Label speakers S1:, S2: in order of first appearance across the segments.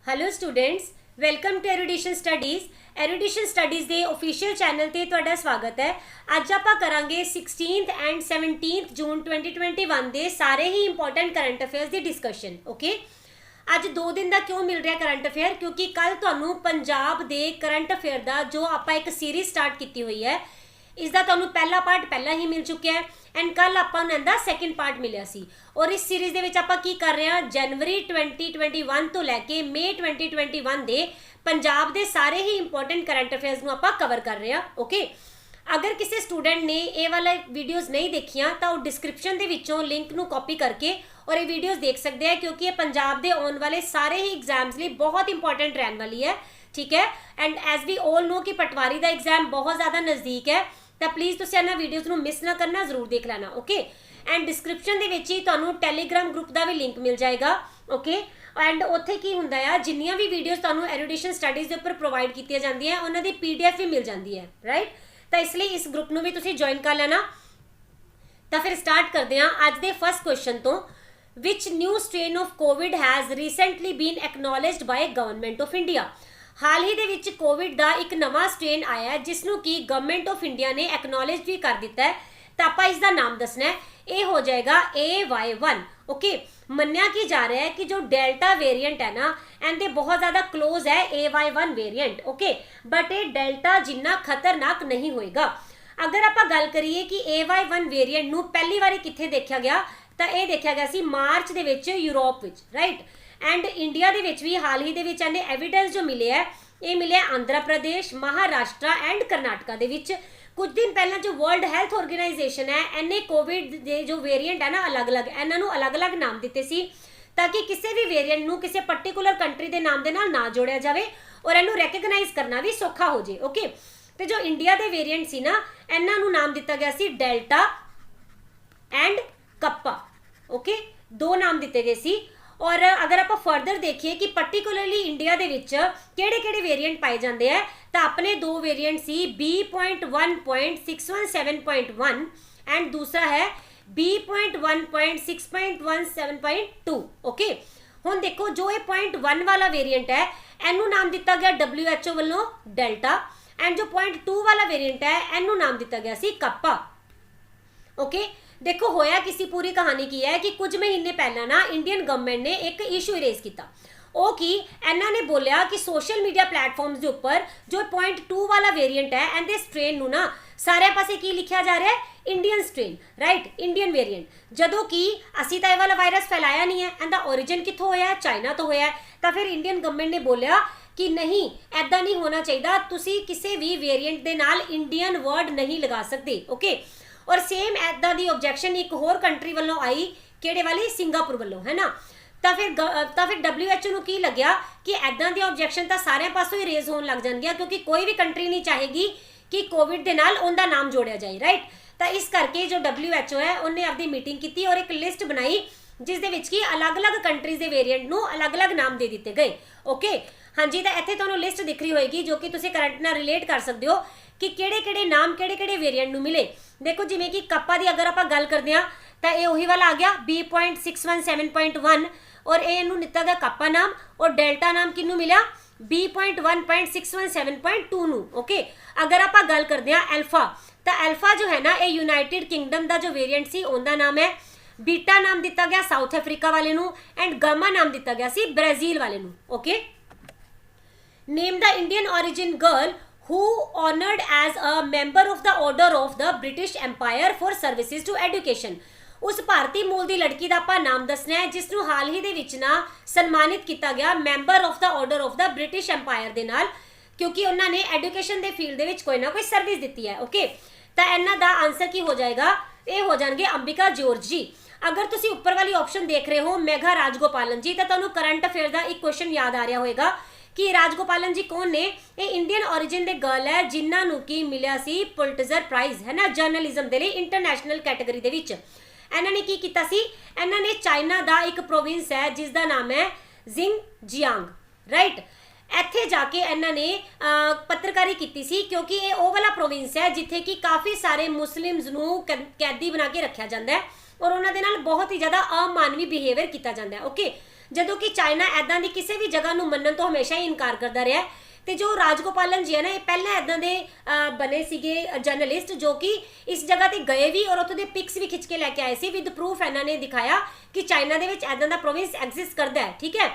S1: Hello students, welcome to erudition studies. Erudition studies के official channel ते तुहाडा स्वागत है। अज आपां करांगे 16th एंड 17th जून 2021 के सारे ही इंपॉर्टेंट करंट अफेयर्स की डिस्कशन। ओके, अज 2 दिन का क्यों मिल रहा करंट अफेयर? क्योंकि कल तुहानूं पंजाब के करंट अफेयर का जो आपां एक सीरीज स्टार्ट की हुई है, इसका तुहानूं पहला पार्ट पहला ही मिल चुका है एंड कल आपां नूं इहदा सैकेंड पार्ट मिलिया सी। और इस सीरीज़ दे विच आपां की कर रहे हैं, जनवरी 2021 तो लैके मई 2021 दे पंजाब दे सारे ही इंपॉर्टेंट करंट अफेयर्स नूं आपां कवर कर रहे हैं। ओके, अगर किसी स्टूडेंट ने ये वाला वीडियोज़ नहीं देखिया तो डिस्क्रिप्शन के विचों लिंक नूं कॉपी करके और ये वीडियोज़ देख सकते हैं, क्योंकि ये पंजाब के आने वाले सारे ही एग्जाम्स लिए बहुत इंपॉर्टेंट रहने वाली है। ठीक है, and as we all know कि पटवारी का एग्जाम बहुत ज़्यादा नज़दीक है, तो प्लीज़ तुसीं इन्हां वीडियोज़ नूं मिस ना करना, जरूर देख लेना। ओके, एंड डिस्क्रिप्शन दे विच ही तुहानूं टैलीग्राम ग्रुप का भी लिंक मिल जाएगा। ओके, एंड उत्थे की हुंदा है, जिन्नियां भी वीडियोज़ तुहानूं एरुडिशन स्टडीज़ के उपर प्रोवाइड कीतियां जांदियां उन्हां दी PDF भी मिल जाती है, राइट। तो इसलिए इस ग्रुप नूं भी तुसीं ज्वाइन कर लेना। तो फिर स्टार्ट करते हैं अज दे फर्स्ट क्वेश्चन तो। Which new strain of Covid has recently been acknowledged by government of India? हाल ही दे विच कोविड का एक नवा स्ट्रेन आया है जिसनों की गवर्नमेंट ऑफ इंडिया ने एक्नॉलेज भी कर दिता है। तो आप इसका नाम दसना है, ये हो जाएगा AY1। ओके, मन्या की जा रहा है कि जो डेल्टा वेरिएंट है ना, एंड बहुत ज़्यादा क्लोज है AY1 वेरिएंट। ओके, बट ये डेल्टा जिन्ना खतरनाक नहीं होएगा। अगर आप गल करिए कि AY1 वेरिएंट नूं पहली बारी कित्थे देखा गया, तो यह देखा गया सी मार्च दे विच यूरोप विच, राइट। एंड इंडिया दे विच भी हाल ही दे विच एविडेंस जो मिले है, ये मिले आंध्र प्रदेश, महाराष्ट्र एंड करनाटका दे विच। कुछ दिन पहला जो वर्ल्ड हैल्थ ऑर्गेनाइजेशन है, इन्हें कोविड के जो वेरिएंट है ना अलग अलग, इन्होंने अलग अलग नाम दिते सी ताकि किसी भी वेरिएंट नूं किसी पर्टिकुलर कंट्री के नाम के नाल ना जोड़िया जाए और इन्हू रैकगनाइज करना भी सौखा हो जाए। ओके, तो जो इंडिया के वेरिएंट सी ना, इन्हों नाम दिता गया सी डेल्टा एंड कप्पा। ओके, 2 नाम दिते गए सी। और अगर आप फर्दर देखिए कि पर्टिकुलरली इंडिया के किहड़े वेरिएंट पाए जाते हैं, तो अपने 2 वेरिएंट सी B.1.617.1 एंड दूसरा है B.1.6.17.2। ओके, हुण देखो जो ये 0.1 वाला वेरिएंट है, इनू नाम दिता गया WHO वालों डेल्टा, एंड जो 0.2 वाला वेरिएंट है, इनू नाम दिता गया सी कप्पा। ओके, देखो होया किसी पूरी कहानी की है कि कुछ महीने पहला ना इंडियन गवर्नमेंट ने एक इशू रेज किया। वो कि इन्होंने बोलिया कि सोशल मीडिया प्लेटफॉर्म्स के उपर जो 0.2 वाला वेरिएंट है, एंड स्ट्रेन नूं ना सारे पासे की लिखा जा रहा है Indian strain, right, Indian variant. जदों कि असी तो यह वाला वायरस फैलाया नहीं है, एंड ओरिजिन कित्थों होया, चाइना तो होया। तो फिर इंडियन गवर्नमेंट ने बोलिया कि नहीं, ऐदा नहीं होना चाहिए, तुसी किसी भी वेरिएंट के नाल इंडियन वर्ड नहीं लगा सकते। ओके, और सेम ऐदा दी ऑब्जैक्शन एक होर कंट्री वालों आई, किहड़े वाली, सिंगापुर वालों, है ना। तो फिर WHO नूं की लग्या कि ऐदा दी ऑब्जैक्शन तो सारे पासों ही रेज होने लग जाएगी, क्योंकि कोई भी कंट्री नहीं चाहेगी कि कोविड के नाल उनका नाम जोड़िया जाए, राइट। तो इस करके जो WHO है उन्हें अपनी मीटिंग की और एक लिस्ट बनाई जिस दे विच कि अलग अलग कंट्रीज के वेरिएंट नूं अलग अलग नाम दे दिते गए। ओके, हाँ जी, तो इत्थे तुहानूं लिस्ट दिख रही होएगी जो कि तुसीं करंट नाल रिलेट कर सकते हो कि किहड़े नाम किहड़े वेरिएंट नूं मिले। देखो जिवें कि कप्पा की अगर आप गल करते हैं तो यह उही वाला आ गया B.617.1, और ये इनू दिता गया कप्पा नाम, और डेल्टा नाम किनू मिला B.1.617.2 नू। ओके, अगर आप गल करते हैं अल्फा, तो अल्फा जो है ना, ये यूनाइटेड किंगडम का जो वेरिएंट सी उनका नाम है। बीटा नाम दिता गया साउथ अफ्रीका वाले नू, एंड गामा नाम दिता गया सी ब्राजील वाले नू। Okay, name the Indian origin girl who honored as a member of the order of the British Empire for services to education। उस भारतीय मूल की लड़की का आपा नाम दसना है जिसनों हाल ही दे विच ना सन्मानित किया गया member of the order of the British empire दे नाल, क्योंकि उन्होंने एजुकेशन के फील्ड दे विच कोई ना कोई सर्विस दी है। ओके, तो इन्हां दा आंसर की हो जाएगा, ये हो जाएंगे अंबिका जॉर्ज जी। अगर तुसी ऊपर वाली ऑप्शन देख रहे हो मेघा राजगोपालन जी, तो तुहानूं करंट अफेयर का एक क्वेश्चन याद आ रहा होगा कि राजगोपालन जी कौन ने? ये इंडियन ओरिजिन के गर्ल है जिन्होंने की मिलिया सी पुलिटजर प्राइज, है ना, जर्नलिज्म के लिए इंटरनेशनल कैटेगरी दे विच। इन्होंने की किया सी, इन्होंने चाइना का एक प्रोविंस है जिसका नाम है जिंगजियांग, राइट। इत्थे जाके इन्होंने पत्रकारी की सी, क्योंकि ये वो वाला प्रोविंस है जिथे कि काफ़ी सारे मुस्लिम्स नूं कैदी बना के रखा जाता है और उन्होंने बहुत ही ज़्यादा अमानवी बिहेवियर किया जाता है। ओके, ਜਦੋਂ ਕਿ ਚਾਈਨਾ ਐਦਾਂ ਦੀ ਕਿਸੇ ਵੀ ਜਗ੍ਹਾ ਨੂੰ ਮੰਨਣ ਤੋਂ ਹਮੇਸ਼ਾ ਹੀ ਇਨਕਾਰ ਕਰਦਾ ਰਿਹਾ। ਤੇ ਜੋ ਰਾਜਗੋਪਾਲਨ ਜੀ ਹੈ ਨਾ, ਇਹ ਪਹਿਲਾਂ ਐਦਾਂ ਦੇ ਬਣੇ ਸੀਗੇ ਜਰਨਲਿਸਟ ਜੋ ਕਿ ਇਸ ਜਗ੍ਹਾ ਤੇ ਗਏ ਵੀ ਔਰ ਉੱਥੋਂ ਦੇ ਪਿਕਸ ਵੀ ਖਿੱਚ ਕੇ ਲੈ ਕੇ ਆਏ ਸੀ ਵਿਦ ਪ੍ਰੂਫ। ਇਹਨਾਂ ਨੇ ਦਿਖਾਇਆ ਕਿ ਚਾਈਨਾ ਦੇ ਵਿੱਚ ਐਦਾਂ ਦਾ ਪ੍ਰੋਵਿੰਸ ਐਗਜ਼ਿਸਟ ਕਰਦਾ ਹੈ, ਠੀਕ ਹੈ।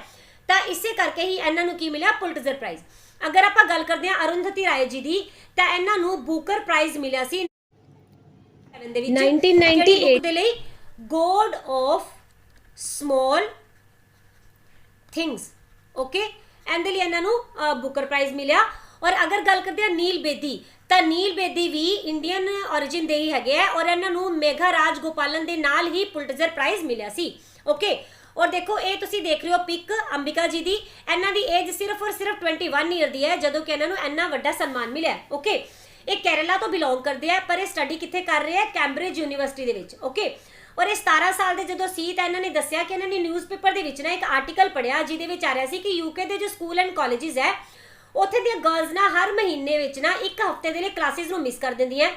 S1: ਤਾਂ ਇਸੇ ਕਰਕੇ ਹੀ ਇਹਨਾਂ ਨੂੰ ਕੀ ਮਿਲਿਆ, ਪੁਲਿਟਜ਼ਰ ਪ੍ਰਾਈਜ਼। ਅਗਰ ਆਪਾਂ ਗੱਲ ਕਰਦੇ ਹਾਂ ਅਰੁੰਧਤੀ ਰਾਏ ਜੀ ਦੀ, ਤਾਂ ਇਹਨਾਂ ਨੂੰ ਬੂਕਰ ਪ੍ਰਾਈਜ਼ ਮਿਲਿਆ ਸੀ 1998 ਦੇ ਲਈ, God of small things, okay. ਇਹਦੇ ਲਈ ਇਹਨਾਂ ਨੂੰ ਬੁਕਰ ਪ੍ਰਾਈਜ਼ ਮਿਲਿਆ। ਔਰ ਅਗਰ ਗੱਲ ਕਰਦੇ ਹਾਂ ਨੀਲ ਬੇਦੀ, ਤਾਂ ਨੀਲ ਬੇਦੀ ਵੀ ਇੰਡੀਅਨ origin ਦੇ ਹੀ ਹੈਗੇ ਆ ਔਰ ਇਹਨਾਂ ਨੂੰ ਮੇਘਾ ਰਾਜ ਗੋਪਾਲਨ ਦੇ ਨਾਲ ਹੀ ਪੁਲਿਟਜ਼ਰ ਪ੍ਰਾਈਜ਼ ਮਿਲਿਆ ਸੀ, ਓਕੇ। ਔਰ ਦੇਖੋ ਇਹ ਤੁਸੀਂ ਦੇਖ ਰਹੇ ਹੋ ਪਿਕ ਅੰਬਿਕਾ ਜੀ ਦੀ, ਇਹਨਾਂ ਦੀ ਏਜ ਸਿਰਫ ਔਰ ਸਿਰਫ 21 ਈਅਰ ਦੀ ਹੈ ਜਦੋਂ ਕਿ ਇਹਨਾਂ ਨੂੰ ਇੰਨਾ ਵੱਡਾ ਸਨਮਾਨ ਮਿਲਿਆ, ਓਕੇ। ਇਹ ਕੇਰਲਾ ਤੋਂ ਬਿਲੋਂਗ ਕਰਦੇ ਆ ਪਰ ਇਹ ਸਟੱਡੀ ਕਿੱਥੇ ਕਰ ਰਹੇ ਆ, ਕੈਂਬਰਿਜ ਯੂਨੀਵਰਸਿਟੀ ਦੇ ਵਿੱਚ, ਓਕੇ। ਔਰ ਇਹ 17 ਸਾਲ ਦੇ ਜਦੋਂ ਸੀ ਤਾਂ ਇਹਨਾਂ ਨੇ ਦੱਸਿਆ ਕਿ ਇਹਨਾਂ ਨੇ ਨਿਊਜ਼ਪੇਪਰ ਦੇ ਵਿੱਚ ਨਾ ਇੱਕ ਆਰਟੀਕਲ ਪੜ੍ਹਿਆ ਜਿਹਦੇ ਵਿੱਚ ਆ ਰਿਹਾ ਸੀ ਕਿ ਯੂਕੇ ਦੇ ਜੋ ਸਕੂਲ ਐਂਡ ਕਾਲਜਿਸ ਹੈ ਉੱਥੇ ਦੀਆਂ ਗਰਲਸ ਨਾ ਹਰ ਮਹੀਨੇ ਵਿੱਚ ਨਾ ਇੱਕ ਹਫ਼ਤੇ ਦੇ ਲਈ ਕਲਾਸਿਸ ਨੂੰ ਮਿਸ ਕਰ ਦਿੰਦੀਆਂ।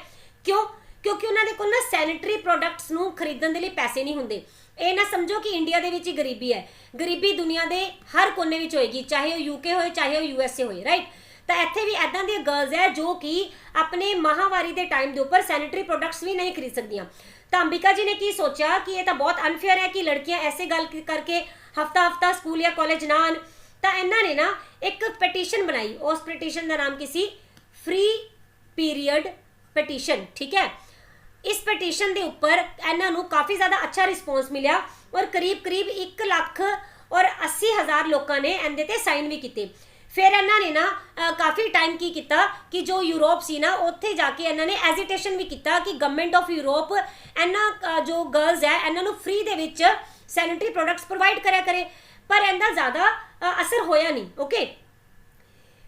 S1: ਕਿਉਂ? ਕਿਉਂਕਿ ਉਹਨਾਂ ਦੇ ਕੋਲ ਨਾ ਸੈਨੀਟਰੀ ਪ੍ਰੋਡਕਟਸ ਨੂੰ ਖਰੀਦਣ ਦੇ ਲਈ ਪੈਸੇ ਨਹੀਂ ਹੁੰਦੇ। ਇਹ ਨਾ ਸਮਝੋ ਕਿ ਇੰਡੀਆ ਦੇ ਵਿੱਚ ਹੀ ਗਰੀਬੀ ਹੈ, ਗਰੀਬੀ ਦੁਨੀਆ ਦੇ ਹਰ ਕੋਨੇ ਵਿੱਚ ਹੋਏਗੀ, ਚਾਹੇ ਉਹ ਯੂਕੇ ਹੋਏ ਚਾਹੇ ਉਹ USA ਹੋਏ, ਰਾਈਟ। ਤਾਂ ਇੱਥੇ ਵੀ ਐਦਾਂ ਦੀਆਂ ਗਰਲਸ ਹੈ ਜੋ ਕਿ ਆਪਣੇ ਮਹਾਵਾਰੀ ਦੇ ਟਾਈਮ ਦੇ ਉੱਪਰ ਸੈਨੀਟਰੀ ਪ੍ਰੋਡਕਟਸ ਵੀ ਨਹੀਂ ਖਰੀਦ ਸਕਦੀਆਂ। ਤਾਂ ਅੰਬਿਕਾ ਜੀ ਨੇ ਕੀ ਸੋਚਿਆ ਕਿ ਇਹ ਤਾਂ ਬਹੁਤ ਅਨਫੇਅਰ ਹੈ ਕਿ ਲੜਕੀਆਂ ਐਸੇ ਗੱਲ ਕਰਕੇ ਹਫਤਾ ਸਕੂਲ ਜਾਂ ਕਾਲਜ ਨਾ ਆਉਣ। ਤਾਂ ਇਹਨਾਂ ਨੇ ਨਾ ਇੱਕ ਪਟੀਸ਼ਨ ਬਣਾਈ, ਉਸ ਪਟੀਸ਼ਨ ਦਾ ਨਾਮ ਕੀ ਸੀ, ਫ੍ਰੀ ਪੀਰੀਅਡ ਪਟੀਸ਼ਨ, ਠੀਕ ਹੈ। ਇਸ ਪਟੀਸ਼ਨ ਦੇ ਉੱਪਰ ਇਹਨਾਂ ਨੂੰ ਕਾਫੀ ਜ਼ਿਆਦਾ ਅੱਛਾ ਰਿਸਪੌਂਸ ਮਿਲਿਆ ਔਰ ਕਰੀਬ 1,80,000 ਲੋਕਾਂ ਨੇ ਇਹਦੇ ਤੇ ਸਾਈਨ ਵੀ ਕੀਤੇ। ਫਿਰ ਇਹਨਾਂ ਨੇ ਨਾ ਕਾਫੀ ਟਾਈਮ ਕੀ ਕੀਤਾ ਕਿ ਜੋ ਯੂਰਪ ਸੀ ਨਾ ਉੱਥੇ ਜਾ ਕੇ ਇਹਨਾਂ ਨੇ ਐਜੀਟੇਸ਼ਨ ਵੀ ਕੀਤਾ ਕਿ ਗਵਰਨਮੈਂਟ ਆਫ ਯੂਰਪ ਇਹਨਾਂ ਜੋ ਗਰਲਸ ਹੈ ਇਹਨਾਂ ਨੂੰ ਫ੍ਰੀ ਦੇ ਵਿੱਚ ਸੈਨੀਟਰੀ ਪ੍ਰੋਡਕਟਸ ਪ੍ਰੋਵਾਈਡ ਕਰਿਆ ਕਰੇ, ਪਰ ਇਹਦਾ ਜ਼ਿਆਦਾ ਅਸਰ ਹੋਇਆ ਨਹੀਂ, ਓਕੇ।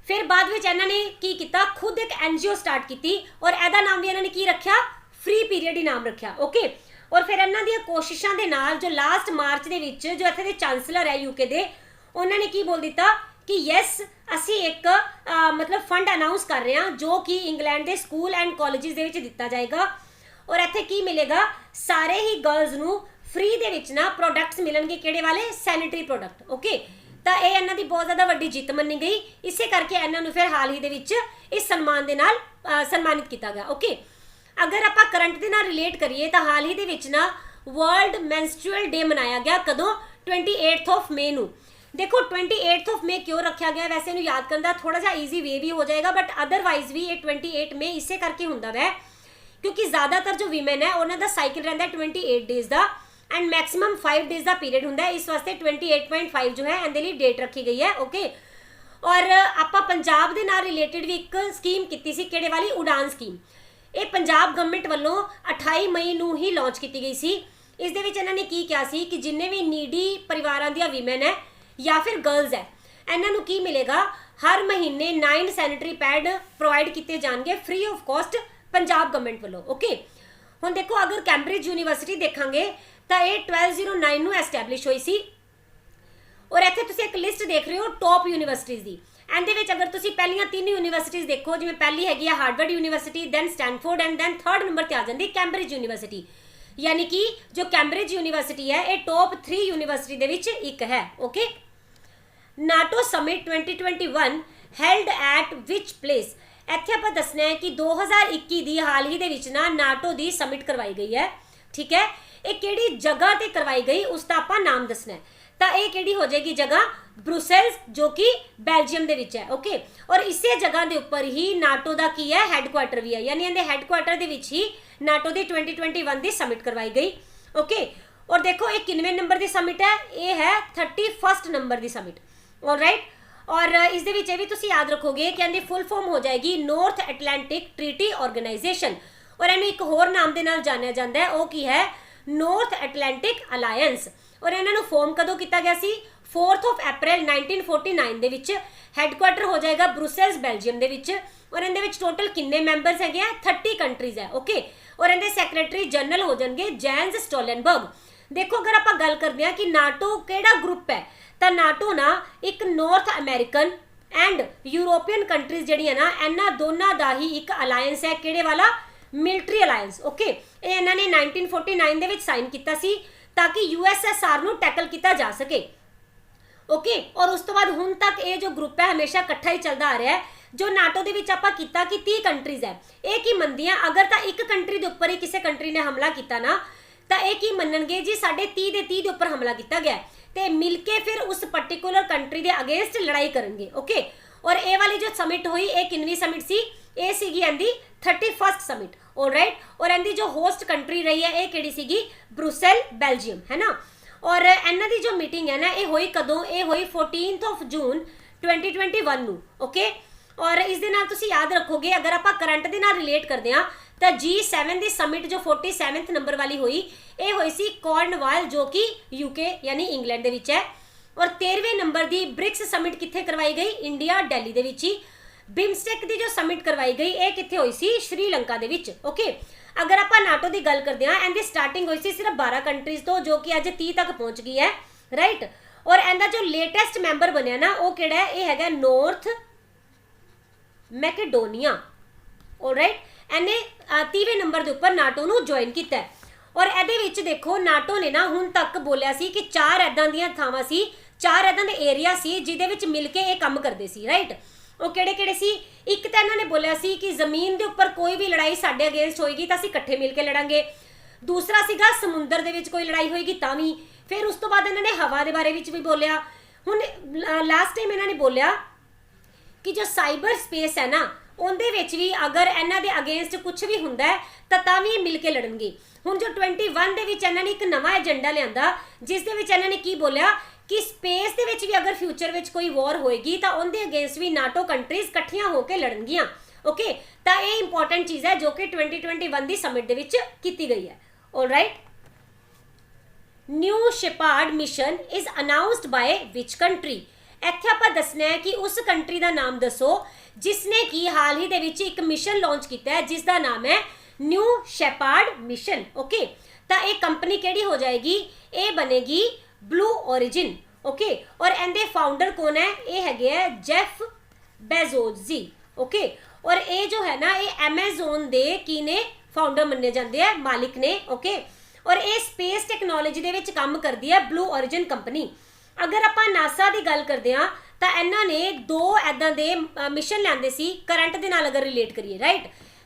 S1: ਫਿਰ ਬਾਅਦ ਵਿੱਚ ਇਹਨਾਂ ਨੇ ਕੀ ਕੀਤਾ, ਖੁਦ ਇੱਕ NGO ਸਟਾਰਟ ਕੀਤੀ ਔਰ ਇਹਦਾ ਨਾਮ ਵੀ ਇਹਨਾਂ ਨੇ ਕੀ ਰੱਖਿਆ, ਫ੍ਰੀ ਪੀਰੀਅਡ ਹੀ ਨਾਮ ਰੱਖਿਆ, ਓਕੇ। ਔਰ ਫਿਰ ਇਹਨਾਂ ਦੀਆਂ ਕੋਸ਼ਿਸ਼ਾਂ ਦੇ ਨਾਲ ਜੋ ਲਾਸਟ ਮਾਰਚ ਦੇ ਵਿੱਚ ਜੋ ਇੱਥੇ ਦੇ ਚਾਂਸਲਰ ਹੈ UK ਦੇ, ਉਹਨਾਂ ਨੇ ਕੀ ਬੋਲ ਦਿੱਤਾ ਕਿ ਯੈਸ ਅਸੀਂ ਇੱਕ ਮਤਲਬ ਫੰਡ ਅਨਾਉਂਸ ਕਰ ਰਹੇ ਹਾਂ ਜੋ ਕਿ ਇੰਗਲੈਂਡ ਦੇ ਸਕੂਲ ਐਂਡ ਕਾਲਜਿਸ ਦੇ ਵਿੱਚ ਦਿੱਤਾ ਜਾਏਗਾ ਔਰ ਇੱਥੇ ਕੀ ਮਿਲੇਗਾ, ਸਾਰੇ ਹੀ ਗਰਲਸ ਨੂੰ ਫ੍ਰੀ ਦੇ ਵਿੱਚ ਨਾ ਪ੍ਰੋਡਕਟਸ ਮਿਲਣਗੇ, ਕਿਹੜੇ ਵਾਲੇ, ਸੈਨੀਟਰੀ ਪ੍ਰੋਡਕਟ, ਓਕੇ। ਤਾਂ ਇਹ ਇਹਨਾਂ ਦੀ ਬਹੁਤ ਜ਼ਿਆਦਾ ਵੱਡੀ ਜਿੱਤ ਮੰਨੀ ਗਈ। ਇਸੇ ਕਰਕੇ ਇਹਨਾਂ ਨੂੰ ਫਿਰ ਹਾਲ ਹੀ ਦੇ ਵਿੱਚ ਇਸ ਸਨਮਾਨ ਦੇ ਨਾਲ ਸਨਮਾਨਿਤ ਕੀਤਾ ਗਿਆ, ਓਕੇ। ਅਗਰ ਆਪਾਂ ਕਰੰਟ ਦੇ ਨਾਲ ਰਿਲੇਟ ਕਰੀਏ ਤਾਂ ਹਾਲ ਹੀ ਦੇ ਵਿੱਚ ਨਾ ਵਰਲਡ ਮੈਂਸਟਰੂਅਲ ਡੇ ਮਨਾਇਆ ਗਿਆ, ਕਦੋਂ, 28 ਮਈ ਨੂੰ। ਦੇਖੋ 28 ਮਈ ਕਿਉਂ ਰੱਖਿਆ ਗਿਆ, ਵੈਸੇ ਇਹਨੂੰ ਯਾਦ ਕਰਨ ਦਾ ਥੋੜਾ ਜਿਹਾ ਈਜ਼ੀ ਵੇ ਵੀ ਹੋ ਜਾਏਗਾ, ਬਟ ਅਦਰਵਾਈਜ਼ ਵੀ ਇਹ 28 ਮਈ ਇਸੇ ਕਰਕੇ ਹੁੰਦਾ ਵੈ ਕਿਉਂਕਿ ਜ਼ਿਆਦਾਤਰ ਜੋ ਵੀਮਨ ਹੈ ਉਹਨਾਂ ਦਾ ਸਾਈਕਲ ਰਹਿੰਦਾ 28 days the and maximum 5 days the period ਹੁੰਦਾ ਹੈ। ਇਸ ਵਾਸਤੇ 28.5 ਜੋ ਹੈ ਇਹਦੇ ਲਈ ਡੇਟ ਰੱਖੀ ਗਈ ਹੈ, ਓਕੇ। ਔਰ ਆਪਾਂ ਪੰਜਾਬ ਦੇ ਨਾਲ ਰਿਲੇਟਡ ਵੀ ਇੱਕ ਸਕੀਮ ਕੀਤੀ ਸੀ, ਕਿਹੜੇ ਵਾਲੀ, ਉਡਾਨ ਸਕੀਮ। ਇਹ ਪੰਜਾਬ ਗਵਰਨਮੈਂਟ ਵੱਲੋਂ 28 ਮਈ ਨੂੰ ਹੀ ਲਾਂਚ ਕੀਤੀ ਗਈ ਸੀ। ਇਸ ਦੇ ਵਿੱਚ ਇਹਨਾਂ ਨੇ ਕੀ ਕਿਹਾ ਸੀ ਕਿ ਜਿੰਨੇ ਵੀ ਨੀਡੀ ਪਰਿਵਾਰਾਂ ਦੀਆਂ ਵੀਮਨ ਹੈ ਜਾਂ ਫਿਰ ਗਰਲਸ ਹੈ ਇਹਨਾਂ ਨੂੰ ਕੀ ਮਿਲੇਗਾ, ਹਰ ਮਹੀਨੇ 9 ਸੈਨੀਟਰੀ ਪੈਡ ਪ੍ਰੋਵਾਈਡ ਕੀਤੇ ਜਾਣਗੇ free of cost Punjab government ਵੱਲੋਂ, ਓਕੇ। ਹੁਣ ਦੇਖੋ ਅਗਰ ਕੈਂਬਰਿਜ ਯੂਨੀਵਰਸਿਟੀ ਦੇਖਾਂਗੇ ਤਾਂ ਇਹ 1209 ਨੂੰ ਐਸਟੈਬਲਿਸ਼ ਹੋਈ ਸੀ ਔਰ ਇੱਥੇ ਤੁਸੀਂ ਇੱਕ ਲਿਸਟ ਦੇਖ ਰਹੇ ਹੋ ਟੌਪ ਯੂਨੀਵਰਸਿਟੀਜ਼ ਦੀ। ਇਹਦੇ ਵਿੱਚ ਅਗਰ ਤੁਸੀਂ ਪਹਿਲੀਆਂ 3 ਯੂਨੀਵਰਸਿਟੀਜ਼ ਦੇਖੋ, ਜਿਵੇਂ ਪਹਿਲੀ ਹੈਗੀ ਹੈ Harvard University, then Stanford and then 3rd ਨੰਬਰ ਤੇ ਆ ਜਾਂਦੀ ਕੈਂਬਰਿਜ ਯੂਨੀਵਰਸਿਟੀ। ਯਾਨੀ ਕਿ ਜੋ ਕੈਂਬਰਿਜ ਯੂਨੀਵਰਸਿਟੀ ਹੈ ਇਹ ਟੌਪ 3 ਯੂਨੀਵਰਸਿਟੀ ਦੇ ਵਿੱਚ ਇੱਕ ਹੈ, okay. NATO summit 2021 held at which place, ਇੱਥੇ ਆਪਾਂ ਦੱਸਣਾ ਹੈ ਕਿ 2021 ਦੀ ਹਾਲ ਹੀ ਦੇ ਵਿੱਚ ਨਾ ਨਾਟੋ ਦੀ ਸਮਿਟ ਕਰਵਾਈ ਗਈ ਹੈ, ਠੀਕ ਹੈ। ਇਹ ਕਿਹੜੀ ਜਗ੍ਹਾ ਤੇ ਕਰਵਾਈ ਗਈ ਉਸ ਦਾ ਆਪਾਂ ਨਾਮ ਦੱਸਣਾ ਹੈ। ਤਾਂ ਇਹ ਕਿਹੜੀ ਹੋ ਜਾਏਗੀ ਜਗ੍ਹਾ, ਬਰੁਸੈਲਸ, ਜੋ ਕਿ ਬੈਲਜੀਅਮ ਦੇ ਵਿੱਚ ਹੈ, ਓਕੇ। ਔਰ ਇਸੇ ਜਗ੍ਹਾ ਦੇ ਉੱਪਰ ਹੀ ਨਾਟੋ ਦਾ ਕੀ ਹੈ, ਹੈੱਡਕੁਆਟਰ ਵੀ ਹੈ, ਯਾਨੀ ਇਹਦੇ ਹੈੱਡਕੁਆਟਰ ਦੇ ਵਿੱਚ ਹੀ ਨਾਟੋ ਦੀ 2021 ਦੀ ਸਮਿਟ ਕਰਵਾਈ ਗਈ, ਓਕੇ। ਔਰ ਦੇਖੋ ਇਹ ਕਿੰਨਵੇਂ ਨੰਬਰ ਦੀ ਸਮਿਟ ਹੈ, ਇਹ ਹੈ 31st ਨੰਬਰ ਦੀ ਸਮਿਟ, ਆਲਰਾਈਟ। ਔਰ ਇਸ ਦੇ ਵਿੱਚ ਇਹ ਵੀ ਤੁਸੀਂ ਯਾਦ ਰੱਖੋਗੇ ਕਿ ਇਹਦੀ ਫੁੱਲ ਫਾਰਮ ਹੋ ਜਾਏਗੀ ਨਾਰਥ ਐਟਲਾਂਟਿਕ ਟ੍ਰੀਟੀ ਆਰਗੇਨਾਈਜੇਸ਼ਨ ਔਰ ਇਹਨੂੰ ਇੱਕ ਹੋਰ ਨਾਮ ਦੇ ਨਾਲ ਜਾਣਿਆ ਜਾਂਦਾ ਹੈ, ਉਹ ਕੀ ਹੈ, ਨਾਰਥ ਐਟਲਾਂਟਿਕ ਅਲਾਈਅੰਸ। ਔਰ ਇਹਨਾਂ ਨੂੰ ਫਾਰਮ ਕਦੋਂ ਕੀਤਾ ਗਿਆ ਸੀ, 4th April 1949 ਦੇ ਵਿੱਚ। ਹੈੱਡਕੁਆਟਰ ਹੋ ਜਾਏਗਾ ਬਰੁਸੈਲਸ ਬੈਲਜੀਅਮ ਦੇ ਵਿੱਚ ਔਰ ਇਹਦੇ ਵਿੱਚ ਟੋਟਲ ਕਿੰਨੇ ਮੈਂਬਰਸ ਹੈਗੇ ਆ, 30 ਕੰਟਰੀਜ਼ ਹੈ, ਓਕੇ। ਔਰ ਇਹਦੇ ਸੈਕਟਰੀ ਜਨਰਲ ਹੋ ਜਾਣਗੇ ਜੈਨਸ ਸਟੋਲਨਬਰਗ। ਦੇਖੋ ਅਗਰ ਆਪਾਂ ਗੱਲ ਕਰਦੇ ਹਾਂ ਕਿ ਨਾਟੋ ਕਿਹੜਾ ਗਰੁੱਪ ਹੈ, ਤਾਂ ਨਾਟੋ ਨਾ ਇੱਕ north American and European countries ਜਿਹੜੀਆਂ ਨਾ ਇਹਨਾਂ ਦੋਨਾਂ ਦਾ ਹੀ ਇੱਕ ਅਲਾਈਅੰਸ ਹੈ, ਕਿਹੜੇ ਵਾਲਾ, ਮਿਲਟਰੀ ਅਲਾਈਅੰਸ, ਓਕੇ। ਇਹ ਇਹਨਾਂ ਨੇ 1949 ਦੇ ਵਿੱਚ ਸਾਈਨ ਕੀਤਾ ਸੀ ਤਾਂ ਕਿ USSR ਨੂੰ ਟੈਕਲ ਕੀਤਾ ਜਾ ਸਕੇ। ओके। और उस तो बाद हुण तक ये जो ग्रुप है हमेशा इकट्ठा ही चलता आ रहा है। जो नाटो दे विच आपां कीता कि 30 कंट्रीज है, ये की मनदियां अगर तो एक कंट्री के उपर ही किसी कंट्री ने हमला किया ना तो ये की मनणगे जी साढ़े 30 के 30 के उपर हमला किया गया तो मिल के फिर उस पर्टिकुलर कंट्री के अगेंस्ट लड़ाई करेंगे। ओके। और ये वाली जो समिट हुई ये किनवी समिट सी, ये सीगी इहदी 31st समिट। ऑलराइट। और इहदी जो होस्ट कंट्री रही है ये किहड़ी सीगी, ब्रुसेल बेल्जियम, है ना। और इन्हां दी जो मीटिंग है ना ये हुई कदों, ये हुई 14 जून 2021 नूं। ओके। और इस दे नाल तुसीं याद रखोगे अगर आप करंट दे नाल रिलेट करते हैं तो G7 की समिट जो 47th नंबर वाली हुई ये हुई सी कॉर्नवाल जो कि यूके यानी इंग्लैंड दे विच है। और 13वें नंबर की ब्रिक्स समिट कित्थे करवाई गई, इंडिया दिल्ली दे विच ही। बिमस्टेक की जो समिट करवाई गई ये कित्थे हुई सी, श्रीलंका दे विच। ओके। अगर आप नाटो की गल करते हैं इहदी स्टार्टिंग हुई सी सिर्फ 12 कंट्रीज तो जो कि अज 30 तक पहुँच गई है। राइट। और इहदा जो लेटेस्ट मैंबर बनया ना वो किहड़ा है, ये हैगा नॉर्थ मैकेडोनिया। ऑलराइट। इन्हें 30वें नंबर के उपर नाटो नूं ज्वाइन किया है। और इहदे विच देखो नाटो ने ना हुण तक बोलिया सी कि 4 इदां दीयां थावां सी, 4 इदां दे एरिया सी जिहदे विच मिल के ये काम करदे सी। राइट। वो किहड़े-किहड़े सी, एक तो इन्होंने बोलिया सी कि जमीन के उपर कोई भी लड़ाई साडे अगेंस्ट होएगी तो असीं इकट्ठे मिल के लड़ांगे। दूसरा सीगा समुंदर दे विच कोई लड़ाई होएगी तां भी। फिर उस तो बाद इन्होंने हवा के बारे विच भी बोलिया। हुण लास्ट टाइम इन्होंने बोलिया कि जो साइबर स्पेस है ना उनदे विच भी अगर इन्हां दे अगेंस्ट कुछ भी हुंदा है तां भी मिल के लड़नगे। हुण जो 21 दे विच इन्हां ने एक नवा एजेंडा लिआंदा जिस दे विच इन्हां ने की बोलिया कि स्पेस दे विच भी अगर फ्यूचर विच कोई वॉर होएगी तो उनदे अगेंस्ट भी नाटो कंट्रीज इकट्ठियां होकर लड़नगियां। ओके। तो ये इंपॉर्टेंट चीज़ है जो कि 2021 की समिट दे विच कीती गई है। Alright. New Shepherd mission is announced by which country, इत्थे आपां दसना है कि उस कंट्री का नाम दसो जिसने कि हाल ही दे विच एक मिशन लॉन्च किया है जिसका नाम है न्यू शेपार्ड मिशन। ओके। तो ये कंपनी केड़ी हो जाएगी, ये बनेगी ब्लू ओरिजिन। ओके। और इनके फाउंडर कौन है, ये है जेफ बेजोस जी। ओके। और ये जो है ना ये एमेजोन दे की ने फाउंडर मन्ने जाते हैं, मालिक ने। ओके। और ये स्पेस टैक्नोलॉजी दे विच काम करती है ब्लू ओरिजिन कंपनी। अगर आप नासा की गल करते हैं तो इन्होंने 2 इदां दे मिशन लिआंदे सी करंट दे नाल अगर रिलेट करिए। राइट।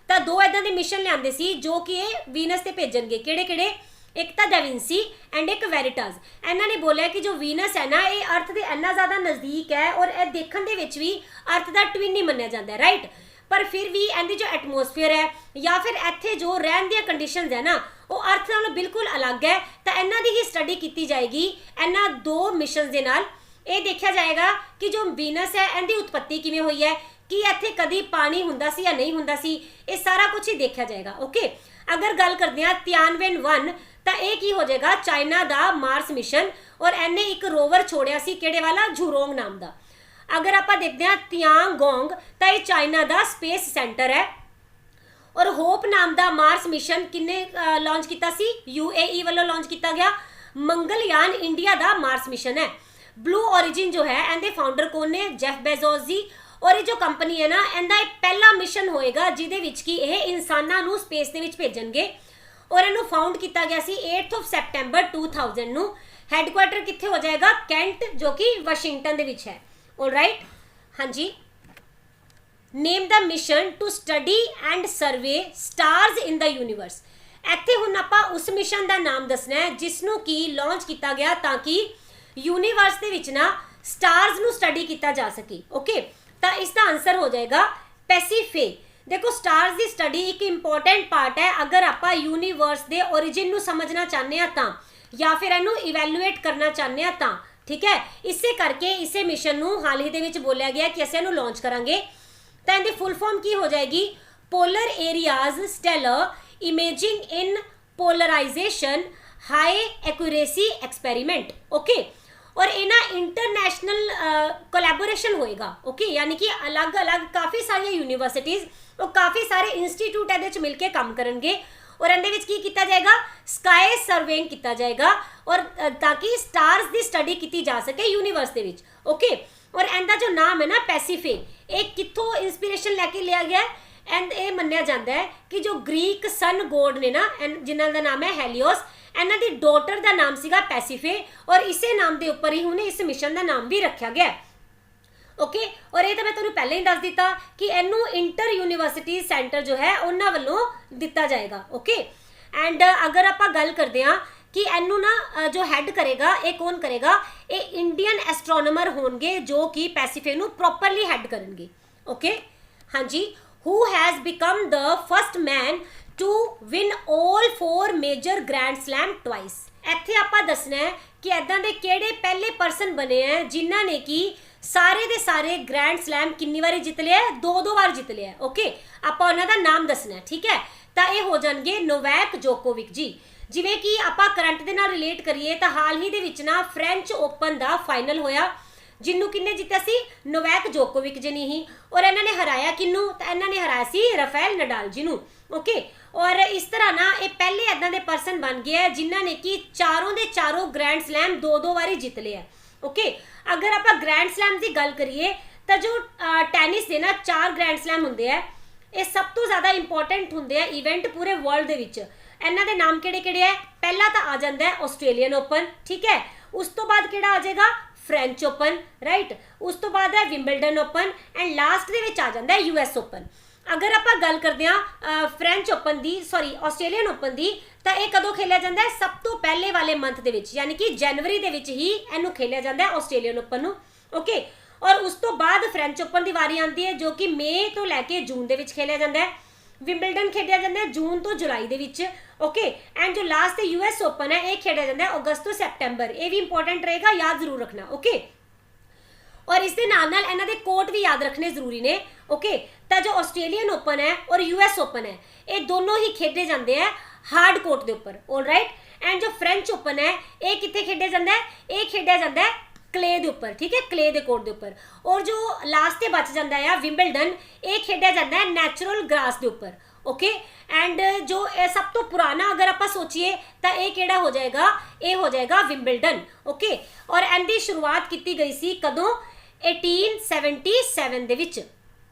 S1: तो 2 इदां दे मिशन लिआंदे सी जो कि ये वीनस ते भेजणगे। किहड़े-किहड़े, एक तो डाविंसी एंड एक वेरिटास। इन्होंने बोलिया कि जो वीनस है ना ये अर्थ के इन्ना ज़्यादा नज़दीक है और यह देखने दे विच भी अर्थ का ट्विन ही मन्निया जाता है। राइट। पर फिर भी इहदी जो एटमोसफेयर है या फिर इत्थे जो रहन दी कंडीशंस है ना वो अर्थ नालों बिल्कुल अलग है। तो इन्हां दी ही स्टडी की जाएगी इन्हां 2 मिशन दे नाल। ये देखा जाएगा कि जो वीनस है इहदी उत्पत्ति किवें हुई है, कि इत्थे कदी पानी हुंदा सी या नहीं हुंदा सी, ये सारा कुछ ही देखा जाएगा। ओके। अगर गल करते हैं तियानवेन-1 तो यह की हो जाएगा चाइना का मार्स मिशन और इन्हें एक रोवर छोड़िया सी किहड़े वाला, झुरोंग नाम का। अगर आप देखते हैं तियांगोंग तो यह चाइना का स्पेस सेंटर है। और होप नाम का मार्स मिशन किन्ने लॉन्च किया सी, UAE वालों लॉन्च किया गया। मंगलयान इंडिया का मार्स मिशन है। ब्लू ओरिजिन जो है इनके फाउंडर कौन ने, जेफ बेजोस जी। और ये जो कंपनी है ना इनका पहला मिशन होएगा जिहदे विच कि यह इंसानां नूं स्पेस दे विच भेजणगे। और इन्हू फाउंड किया गया सी 8 सितंबर 2000 नूं। हैडक्वार्टर कित्थे हो जाएगा, कैंट जो कि वाशिंगटन दे विच है। ऑलराइट। हाँ जी। Name the mission to study and survey stars in the universe. इत्थे हुण आपां उस मिशन का नाम दसना है जिसनों की लॉन्च किया गया ताकि यूनीवर्स दे विच ना स्टार्स नूं स्टडी किया जा सके। ओके। तो इसका आंसर हो जाएगा पैसिफे। देखो स्टार्स की स्टडी एक इंपॉर्टेंट पार्ट है अगर आप यूनीवर्स के ओरिजिन नूं समझना चाहते हैं तो, या फिर इनू इवैल्यूएट करना चाहते हैं तो। ठीक है। इसे करके इसे मिशन नूं हाल ही दे विच बोलिया गया कि असीं इनू लॉन्च करांगे। तो इनकी फुल फॉर्म की हो जाएगी, polar areas stellar imaging in polarization high accuracy experiment. Okay. और इना इंटरनेशनल कोलैबोरेशन होएगा। ओके। यानी कि अलग अलग काफ़ी सारी यूनिवर्सिटीज़ और काफ़ी सारे इंस्टीट्यूट ये मिलकर काम करेंगे। और इहदे विच की किया जाएगा, स्काई सर्वेइंग किया जाएगा और ताकि स्टार्स की स्टडी की जा सके यूनीवर्स के विच। ओके। और इनका जो नाम है ना पैसिफे, एक कित्थों इंस्पिरेशन लैके लिया गया है, एंड ये मन्निया जाता है कि जो ग्रीक सन गॉड ने ना जिन्हों का नाम है हेलियोस, इन्हों की डॉटर का नाम सीगा पैसिफे और इसे नाम के उपर ही उन्हें इस मिशन का नाम भी रखा गया। ओके और ये तो मैं तुम्हें पहले ही दस दिता कि इनू इंटर यूनिवर्सिटी सेंटर जो है उन्होंने वालों दिता जाएगा। ओके एंड अगर आप गल करते हैं कि इनू ना जो हैड करेगा ये कौन करेगा, ये इंडियन एस्ट्रोनॉमर होंगे जो कि पैसिफे नू प्रॉपरली हैड करेंगे। ओके हाँ जी, who has become the first man to win all 4 major grand slam twice. इत्थे आपां दसना है कि इदां दे किहड़े पहले पर्सन बने हैं जिन्हां ने कि सारे दे सारे ग्रैंड स्लैम कितनी बारी जित लिया है, 2 बार जित लिया है। ओके आपां उन्हां दा नाम दसना है, ठीक है। तो ये हो जाएंगे नोवैक जोकोविक जी। जिवें कि आपां करंट दे नाल रिलेट करिए तो हाल ही दे विच ना फ्रेंच ओपन दा फाइनल होया जिन्नू किन्ने जित्तिया सी, नोवैक जोकोविक जी ने ही, और इन्होंने हराया किन्नू, तो इन्होंने हराया सी राफेल नडाल जी नू। ओके और इस तरह ना ये पहले इदां दे पर्सन बन गए हैं जिन्हों ने कि चारों दे चारों ग्रैंड स्लैम 2 बारी जित लिया। ओके अगर आप ग्रैंड स्लैम की गल करिए तो जो टैनिस के ना 4 ग्रैंड स्लैम होंगे है, ये सब तो ज़्यादा इंपॉर्टेंट होंगे है इवेंट पूरे वर्ल्ड के विच। इन्हां दे नाम किहड़े-किहड़े है, पहला तो आ जाता है ऑस्ट्रेलियन ओपन, ठीक है। उस तो बाद किहड़ा आ जाएगा फ्रेंच ओपन, राइट। उस तो बाद है विंबलडन ओपन एंड लास्ट दे विच आ जाता है यूएस ओपन। अगर आप गल करते हैं फ्रेंच ओपन की, सॉरी ऑस्ट्रेलियन ओपन की, तो यह कदों खेलिया जाता है, सब तो पहले वाले मंथ के विच, यानी कि जनवरी के विच ही इनू खेलिया जाता है ऑस्ट्रेलियन ओपन नू। ओके और उस तो बाद फ्रेंच ओपन की वारी आती है जो कि मई तो लैके जून के विच खेलिया जाता है। विंबलडन खेलिया जाता है जून तो जुलाई के विच। ओके एंड जो लास्ट यूएस ओपन है ये खेलिया जाता है अगस्त तो सैप्टेंबर। ये भी इंपॉर्टेंट रहेगा, याद जरूर रखना। ओके और इस दे नाल नाल इन्हां दे कोड भी याद रखने जरूरी ने। ओके तो जो ऑस्ट्रेलियन ओपन है और यूएस ओपन है ये दोनों ही खेडे जाते हैं हार्ड कोर्ट के उपर, ऑलराइट। एंड जो फ्रेंच ओपन है ये कित्थे खेडे जाता है, ये खेडा जाता है क्ले के उपर, ठीक है, क्ले के कोर्ट के उपर। और जो लास्ट से बच जाता है विंबलडन, ये खेडा जाता है नैचुरल ग्रास के उपर। ओके एंड जो सब तो पुराना अगर आप सोचिए तो ये केड़ा हो जाएगा, ये हो जाएगा विंबलडन। ओके और इनकी शुरुआत की गई सी कदों 1877 दे विच,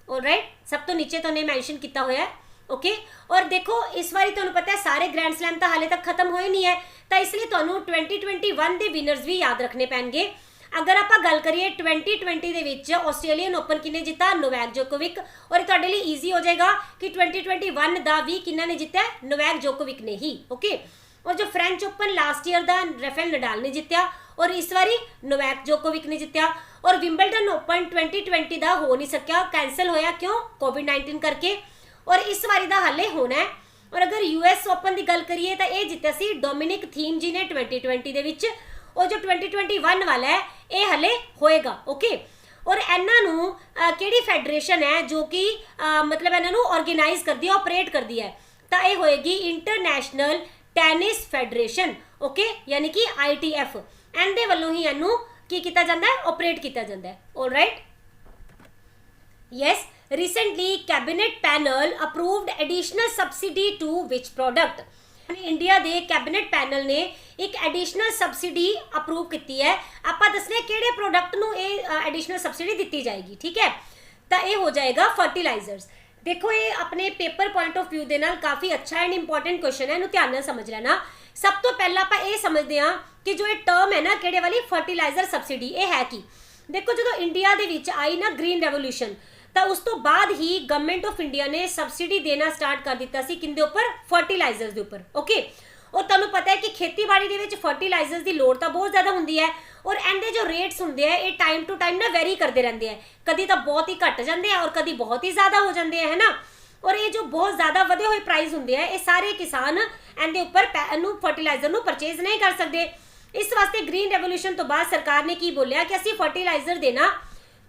S1: ऑलराइट। सब तो नीचे तो नहीं मैंशन किया हुआ है। ओके और देखो इस बारी तुहानू पता है सारे ग्रैंड स्लैम तो हाले तक खत्म होए नहीं है, तो इसलिए तुहानू 2021 के विनर्स भी याद रखने पैणगे। अगर आप गल करिए 2020 के विच ऑस्ट्रेलियन ओपन किने जिता, नोवैक जोकोविक, और तुहाडे लिए ईजी हो जाएगा कि 2021 का भी किन्ना ने जिता, नोवैक जोकोविक ने ही। ओके और जो फ्रेंच ओपन लास्ट ईयर का राफेल नडाल ने जितया और इस बारी नोवैक जोकोविक ने जितया। और विंबलडन ओपन 2020 का हो नहीं सकिया, कैंसल होया, क्यों, कोविड-19 करके, और इस बारी का हाले होना है। और अगर यूएस ओपन की गल करिए तो यह जितया सी डोमिनिक थीम जी ने 2020 के विच, और जो 2021 वाला है ये हले होएगा। ओके और इन्हों केड़ी फेडरेशन है जो कि मतलब इन्हों ऑर्गेनाइज कर दी, ऑपरेट कर दी है, तो ये होएगी इंटरनेशनल टेनिस फेडरेशन। ओके यानी कि ITF, इनके वालों ही इनू की किया जाता है, ऑपरेट किया जाता है, alright. Yes recently cabinet panel approved additional subsidy to which product. India के कैबिनेट पैनल ने एक एडिशनल सब्सिडी अप्रूव की है। आप दसने किहड़े प्रोडक्ट नू एडिशनल सब्सिडी दी जाएगी, ठीक है। तो ये हो जाएगा फर्टिलाइजर्स। देखो ये अपने पेपर पॉइंट ऑफ व्यू के नाल काफ़ी अच्छा एंड इंपॉर्टेंट क्वेश्चन है, इन्हू ध्यान नाल समझ लेना। सब तो पहला आप ये समझते हैं कि जो ये टर्म है ना किहड़े वाली फर्टिलाइजर सब्सिडी, ये है कि देखो जो इंडिया के विच आई ना ग्रीन रेवोल्यूशन, तो उस तो बाद ही गवर्नमेंट ऑफ इंडिया ने सब्सिडी देना स्टार्ट कर दिता सी किंदे उपर, फर्टिलाइजर्स के उपर। ओके और तुहानू पता है कि खेतीबाड़ी दे विच फर्टिलाइजर्स की लोड़ तो बहुत ज़्यादा होंदी है, और इनके जो रेट्स होंगे है ये टाइम टू टाइम ना वेरी करते रहते हैं, कभी तो बहुत ही घट जाते हैं और कभी बहुत ही ज़्यादा हो जाते हैं, है ना। और ये जो बहुत ज़्यादा वधे हुए प्राइस होंगे है ये सारे किसान इनके उपर फर्टिलाइजर नू परचेज नहीं कर सकते। इस वास्ते ग्रीन रेवोल्यूशन तो बाद सरकार ने की बोलिया कि असी फर्टिलाइजर देना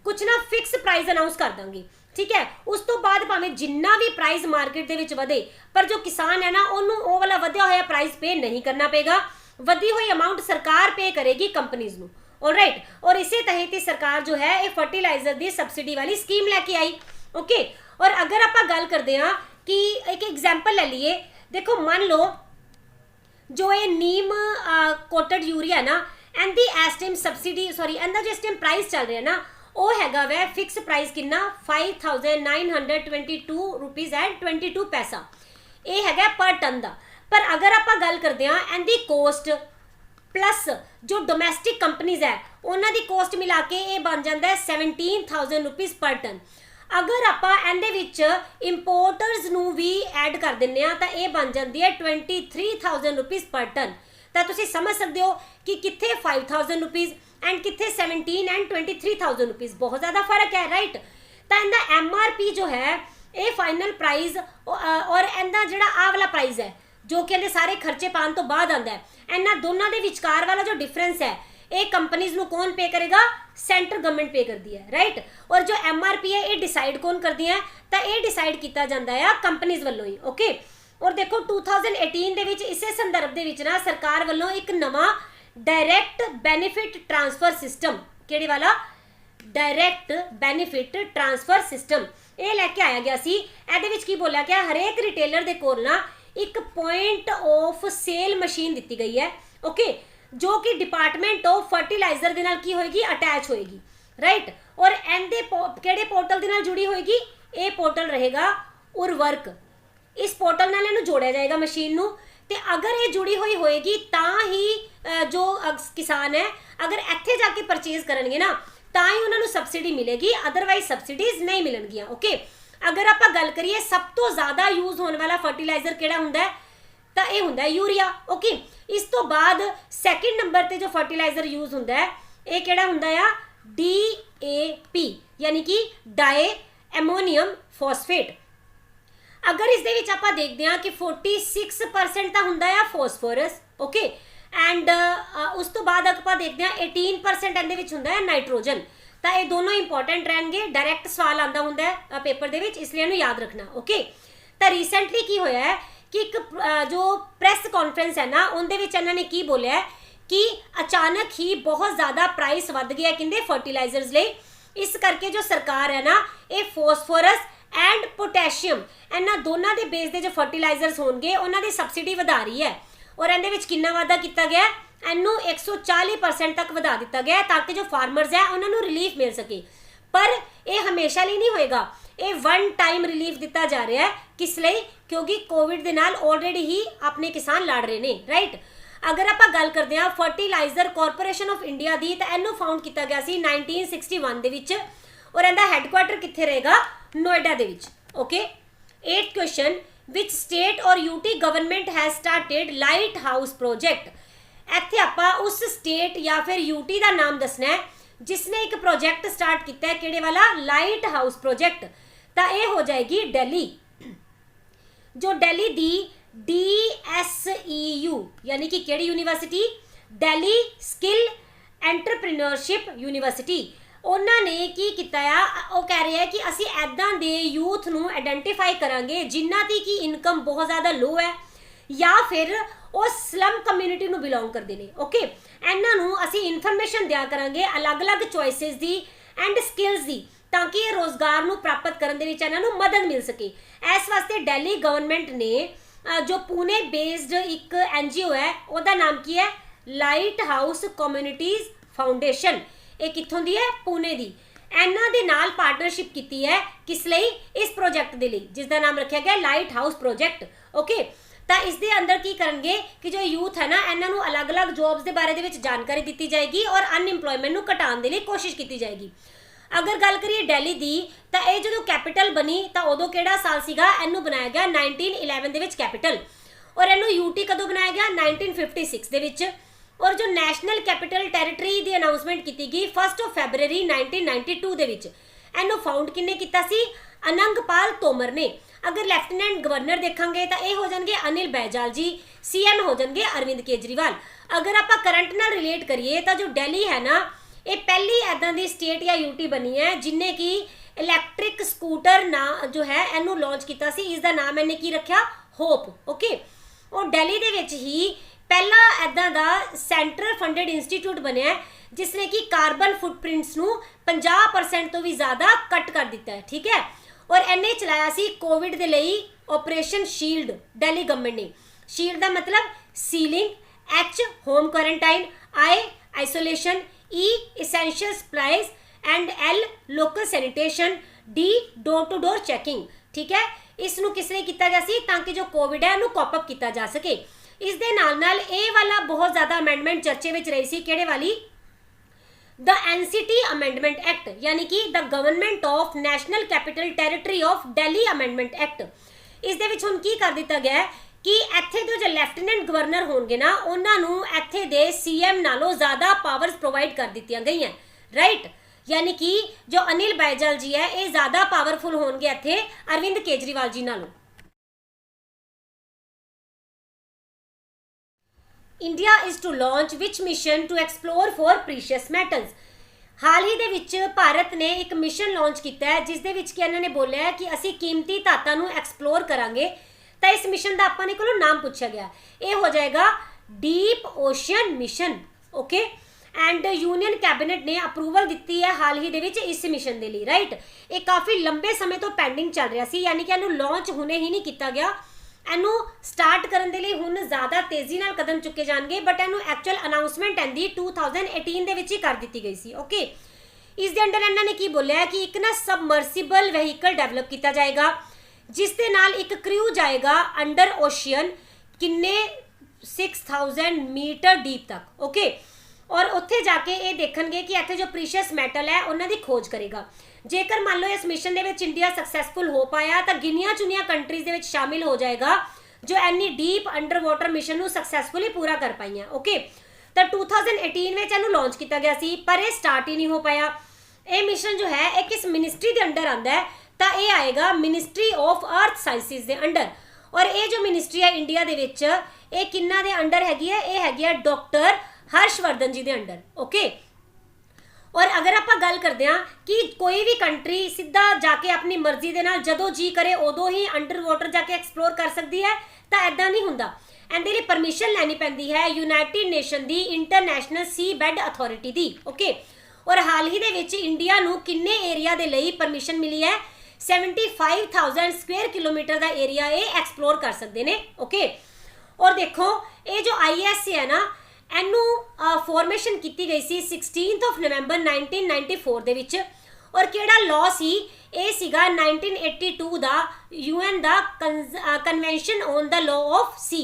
S1: कुछ ना फिक्स प्राइस अनाउंस कर देंगे, ठीक है। उस तो बाद भावें जिन्ना भी प्राइस मार्केट के विच वधे, पर जो किसान है ना उन्होंने वो वाला वधिया होया प्राइस पे नहीं करना पेगा, वधी हुई अमाउंट सरकार पे करेगी कंपनीज नू, ऑलराइट। और इसे तहत ही सरकार जो है ये फर्टिलाइजर की सब्सिडी वाली स्कीम लैके आई। ओके और अगर आप गल करते हैं कि एक एग्जाम्पल ले लीए, देखो मान लो जो ये नीम कोटेड यूरिया ना इनकी इस टाइम सब्सिडी, सॉरी इनका जो इस टाइम प्राइस चल रहा है ना ਉਹ ਹੈਗਾ ਵੈ ਫਿਕਸ ਪ੍ਰਾਈਸ ਕਿੰਨਾ 5922 रुपीज़ एंड 22 पैसा। ਇਹ ਹੈਗਾ ਪਰ ਟਨ ਦਾ। ਪਰ ਅਗਰ ਆਪਾਂ ਗੱਲ ਕਰਦੇ ਹਾਂ ਇਹਦੀ ਕੋਸਟ प्लस जो डोमैसटिक कंपनीज है उन्होंने कोस्ट मिला के ये बन जाता है 17,000 रुपीज़ पर टन। अगर आप इंपोर्टर्स नू भी ऐड कर दें तो ये बन जाती है 23,000 रुपीज़ पर टन। तो तुम समझ सकते हो कि कितने 5,000 रुपीज़ एंड कितने 17 एंड 23,000 रुपीज़, बहुत ज़्यादा फर्क है राइट। तो इनका MRP जो है ये फाइनल प्राइस और इनका जोड़ा आ वाला प्राइस है जो कि सारे खर्चे पाने तो बाद आता है, इन्होंने दोनों के विचकार वाला जो डिफरेंस है ये कंपनीज नू कौन पे करेगा, सेंट्रल गवर्नमेंट पे करती है राइट। और जो MRP है ये डिसाइड कौन करती है, तो ये डिसाइड किया जाता है कंपनीज वालों ही ओके। और देखो 2018 दे विच इसे संदर्भ दे विच ना सरकार वालों एक नवा डायरैक्ट बेनीफिट ट्रांसफर सिस्टम, किहड़े वाला डायरैक्ट बेनीफिट ट्रांसफर सिस्टम ये लैके आया गया सी। इहदे विच की बोलिया गया हरेक रिटेलर दे कोल ना एक पॉइंट ऑफ सेल मशीन दी गई है ओके, जो कि डिपार्टमेंट ऑफ फर्टिलाइजर दे नाल की होएगी अटैच होएगी राइट। और एंदे केड़े पोर्टल दे नाल जुड़ी होएगी, ये पोर्टल रहेगा उर्वरक। इस पोर्टल नाल इहनूं जोड़िया जाएगा मशीन नूं, ते अगर ये जुड़ी हुई होएगी तां ही जो किसान है अगर इत्थे जाके परचेज करनगे ना तां ही उन्हां नूं सबसिडी मिलेगी, अदरवाइज सबसिडीज नहीं मिलणगियां ओके। अगर आप गल करिए सब तो ज़्यादा यूज होने वाला फर्टिलाइजर किहड़ा हुंदा है, तो यह हुंदा है यूरिया ओके। इस तो बाद सैकेंड नंबर ते जो फर्टिलाइजर यूज हुंदा है ये किहड़ा हुंदा है DAP यानी कि डाई एमोनियम फॉस्फेट। अगर इस दे विच आपां देखते हैं कि 46% तो हुंदा है फॉस्फोरस ओके एंड उस तो बाद आपां देखते हैं 18% इहदे विच हुंदा है नाइट्रोजन। तो ये दोनों इंपॉर्टेंट रहेंगे, डायरैक्ट सवाल आता होंगे पेपर दे विच, इसलिए इन्हूं याद रखना ओके। तो रिसेंटली की होया है कि एक जो प्रेस कॉन्फ्रेंस है ना उनदे विच इन्होंने की बोलिया है कि अचानक ही बहुत ज़्यादा प्राइस वध गया किंदे फर्टिलाइजर्स लिए, इस करके जो सरकार है ना ये फॉस्फोरस एंड पोटैशियम इन्हां दोनों के बेस के जो फर्टिलाइजर्स होंगे उन्होंने सबसिडी वधा रही है। और इहदे विच कितना वाधा किया गया, इनू 140% तक वधा दिता गया ताकि जो फार्मर्स है उन्होंने रिलीफ मिल सके। पर यह हमेशा लिए नहीं होएगा, ये वन टाइम रिलीफ दिता जा रहा है। किस लिए, क्योंकि कोविड के नाल ऑलरेडी ही अपने किसान लड़ रहे हैं राइट। अगर आप गल करते हैं फर्टिलाइजर कॉरपोरेशन ऑफ इंडिया की, तो इनू फाउंड किया गया सी 1961 दे विच, और इनका हैडक्वार्टर कित्थे रहेगा, नोएडा दे विच okay. 8th question, which state और UT government has started lighthouse project. इत्थे आपां उस स्टेट या फिर यूटी का नाम दसना है जिसने एक प्रोजेक्ट स्टार्ट किया है, किहड़े वाला, लाइट हाउस प्रोजेक्ट। तो ये हो जाएगी दिल्ली, जो दिल्ली दी DSEU यानी कि किहड़ी university, Delhi skill entrepreneurship university. उन्होंने की किया है, वो कह रहे हैं कि असी ऐदां दे यूथ नूं आइडेंटिफाई करांगे जिन्हां दी की इनकम बहुत ज़्यादा लो है या फिर वो स्लम कम्यूनिटी नूं बिलोंग करते हैं ओके। इन्हां नूं असी इनफॉर्मेशन दिया करांगे अलग अलग चॉइसिस दी एंड स्किल्स दी, ताकि ये रोज़गार नूं प्राप्त करन दे विच इन्हां नूं मदद मिल सके। इस वास्ते दिल्ली गवर्नमेंट ने जो पुणे बेस्ड एक NGO है उसका नाम की है, लाइट हाउस कम्यूनिटीज़ फाउंडेशन। ये कित्थों दी है, पुणे दी। इन्हां दे नाल पार्टनरशिप की है, किस लिए, इस प्रोजेक्ट के लिए जिसका नाम रखा गया लाइट हाउस प्रोजेक्ट ओके। तो इस दे अंदर की करेंगे कि जो यूथ है ना इन्हों अलग अलग जॉब्स के बारे में जानकारी दी जाएगी और अनएम्प्लॉयमेंट को घटाने के लिए कोशिश की जाएगी। अगर गल करिए दिल्ली की, तो ये जो कैपिटल बनी तो उदों किहड़ा साल सीगा, इनू बनाया गया 1911 दे विच कैपिटल। और इनू यूटी कदों बनाया गया, 1956 दे विच। और जो नैशनल कैपिटल टैरेटरी की अनाउंसमेंट की गई 1 फरवरी 1992 दे विच। इनू फाउंड किन्ने कीता सी, अनंगपाल तोमर ने। अगर लैफ्टिनेंट गवर्नर देखेंगे तो यह हो जाएंगे अनिल बैजल जी, CM हो जाएंगे अरविंद केजरीवाल। अगर आप करंट नाल रिलेट करिए तो जो दिल्ली है ना ये पहली ऐदा की स्टेट या यूटी बनी है जिन्हें कि इलैक्ट्रिक स्कूटर ना जो है इनू लॉन्च किया सी, इसका नाम इन्हें की रखा, होप ओके। और दिल्ली दे विच ही पहला ऐदा का सेंट्रल फंडेड इंस्टीट्यूट बनया जिसने कि कार्बन फुटप्रिंट्स नू 50% तो भी ज़्यादा कट कर दिता है ठीक है। और इन्हें चलाया सी कोविड के लिए ऑपरेशन शील्ड, दिल्ली गवर्नमेंट ने। शील्ड का मतलब sealing, H home quarantine, I isolation, E essential supplies and L local sanitation, D door to door checking. ठीक है, इसनूं किस लिए किया गया सी ताकि जो कोविड है उन्होंने कॉपअप किया जा सके। इस दे नाल ये वाला बहुत ज़्यादा अमेंडमेंट चर्चे में रही सी, किहड़े वाली, द एनसीटी अमेंडमेंट एक्ट, यानी कि the government of national capital territory of Delhi amendment act. इस दे विच हुण की कर दिता गया है कि इत्थे दे जो लैफ्टिनेंट गवर्नर होणगे ना उन्हां नूं इत्थे दे सीएम नालों ज़्यादा पावर्स प्रोवाइड कर दित्तियां गईयां, राइट। यानी कि जो अनिल बैजल जी है ये ज़्यादा पावरफुल होणगे इत्थे अरविंद केजरीवाल जी नालों। इंडिया इज टू लॉन्च विच mission to explore for precious metals. हाल ही दे विच भारत ने एक मिशन लॉन्च किया है जिस दे विच कि इन्होंने बोलिया है कि असी कीमती धातां नूं एक्सप्लोर करांगे। तो इस मिशन का अपने को नाम पूछा गया, ये हो जाएगा deep ocean mission. Okay, and union cabinet ने अप्रूवल दी है हाल ही दे विच इस मिशन के लिए, राइट। ये काफ़ी लंबे समय तो पेंडिंग चल रहा सी, यानी कि इनू लॉन्च हुणे ही नहीं किया गया, इनू स्टार्ट करने के लिए हुण ज़्यादा तेजी नाल कदम चुके जाएंगे, बट इनू एक्चुअल अनाउंसमेंट इनकी 2018 दे विच ही कर दी गई सी। ओके, इस दे अंडर इन्होंने की बोलिया है कि एक ना सबमर्सिबल वहीकल डेवलप किया जाएगा जिस दे नाल एक क्रू जाएगा अंडर ओशियन किन्ने 6000 मीटर डीप तक। ओके, और उत्थे जाके ये देखणगे कि इत्थे जो प्रीशियस मैटल है उन्हां दी खोज करेगा। जेकर मान लो इस mission they which India successful हो पाया तो गिनिया चुनिया कंट्रीज दे विच शामिल हो जाएगा जो इन्नी डीप अंडर वाटर मिशन नूं सक्सैसफुली पूरा कर पाइयां। ओके, तो 2018 में इन्हू लॉन्च किया गया सी, पर यह स्टार्ट ही नहीं हो पाया। ये मिशन जो है एक किस मिनिस्ट्री के अंडर आता है, तो ये आएगा मिनिस्ट्री ऑफ अर्थ साइंसिस के अंडर। और ये जो मिनिस्ट्री है इंडिया दे विच ये किन्ना दे अंडर हैगी है, ये हैगी है डॉक्टर हर्षवर्धन जी के अंडर। ओके, और अगर आप गल करते हैं कि कोई भी कंट्री सीधा जाके अपनी मर्जी के नाल जदों जी करे उदों ही अंडर वाटर जाके एक्सप्लोर कर सकती है, तो ऐदा नहीं हुंदा। इहदे लई परमिशन लैनी पैंदी है यूनाइटेड नेशन दी इंटरनैशनल सी बैड अथॉरिटी दी। ओके, और हाल ही दे विच इंडिया नूं किन्ने एरिया दे लई परमिशन मिली है, 75,000 स्क्वेयर किलोमीटर का एरिया ये एक्सप्लोर कर सकते हैं। ओके, और देखो ये जो ISA है ना इनू फॉर्मेशन की गई सी 16 नवंबर 1994 दे विच, और केड़ा लॉ सी ये सीगा 1982 दा UN दा convention on the law of sea,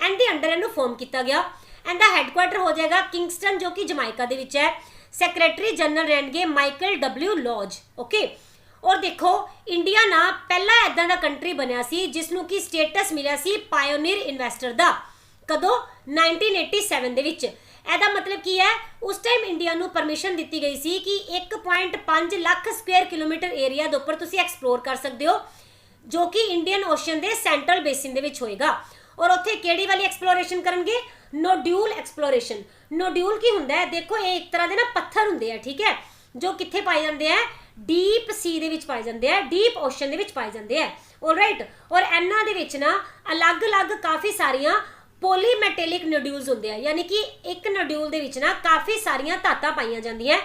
S1: and दे अंडर इनू फॉर्म किया गया। एंड दा हैडक्वार्टर हो जाएगा किंगस्टन जो कि जमाइका दे विच है। सैक्रटरी जनरल रहणगे माइकल W लॉज। ओके, और देखो इंडिया ना पहला इदां दा कंट्री बनया सी जिसनूं कि स्टेटस मिलिया सी पायोनीर इन्वेस्टर दा, कदों 1987 दे विच। एदा मतलब की है उस टाइम इंडिया नूं परमिशन दी गई सी कि 1.5 लाख स्क्वेयर किलोमीटर एरिया दे उपर तुसीं एक्सप्लोर कर सकते हो जो कि इंडियन ओशन के सेंट्रल बेसिन दे विच होएगा। और उत्थे केड़ी वाली एक्सप्लोरेशन करनगे, नोड्यूल एक्सप्लोरेशन। नोड्यूल की हुंदा है, देखो ये एक तरह के ना पत्थर हुंदे आ, ठीक है, जो कित्थे पाए जाते हैं, डीप सी दे विच पाए जाते हैं, डीप ओशन दे विच पाए जाते हैं। ऑलराइट, और इन्हां दे विच ना अलग अलग काफ़ी सारियां पॉलीमेटेलिक नोड्यूल्स होंदे हैं, यानी कि एक नोड्यूल दे विच ना काफ़ी सारियां धातां पाईयां जांदियां।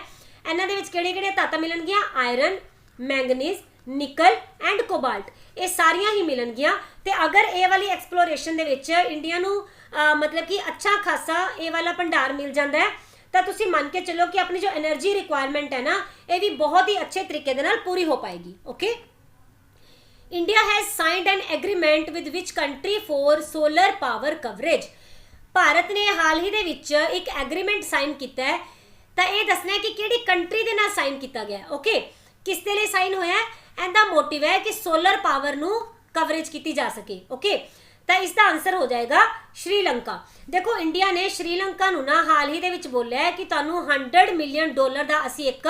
S1: इन्हां दे विच किहड़े-किहड़े धातां मिलणगियां, iron, manganese, nickel and cobalt, ये सारियां ही मिलणगियां। ते अगर ये वाली एक्सप्लोरेशन दे विच इंडिया नूं मतलब कि अच्छा खासा ये वाला भंडार मिल जाता है तो तुसीं मन के चलो कि अपनी जो एनर्जी रिक्वायरमेंट है ना ये भी बहुत ही अच्छे तरीके दे नाल पूरी हो पाएगी। Okay, India has signed an agreement with which country for solar power coverage. Bharat ने हाल ही दे विच एक एग्रीमेंट साइन किया है, तो ये दसना है कि किहड़ी कंट्री दे नाल साइन किया गया। ओके, किस दे लई साइन होया है, इहदा मोटिव है कि सोलर पावर नूं कवरेज की जा सके। ओके, तो इसका आंसर हो जाएगा श्रीलंका। देखो इंडिया ने श्रीलंका नूं ना हाल ही दे विच बोलिया है कि तुहानूं $100 मिलियन का असीं एक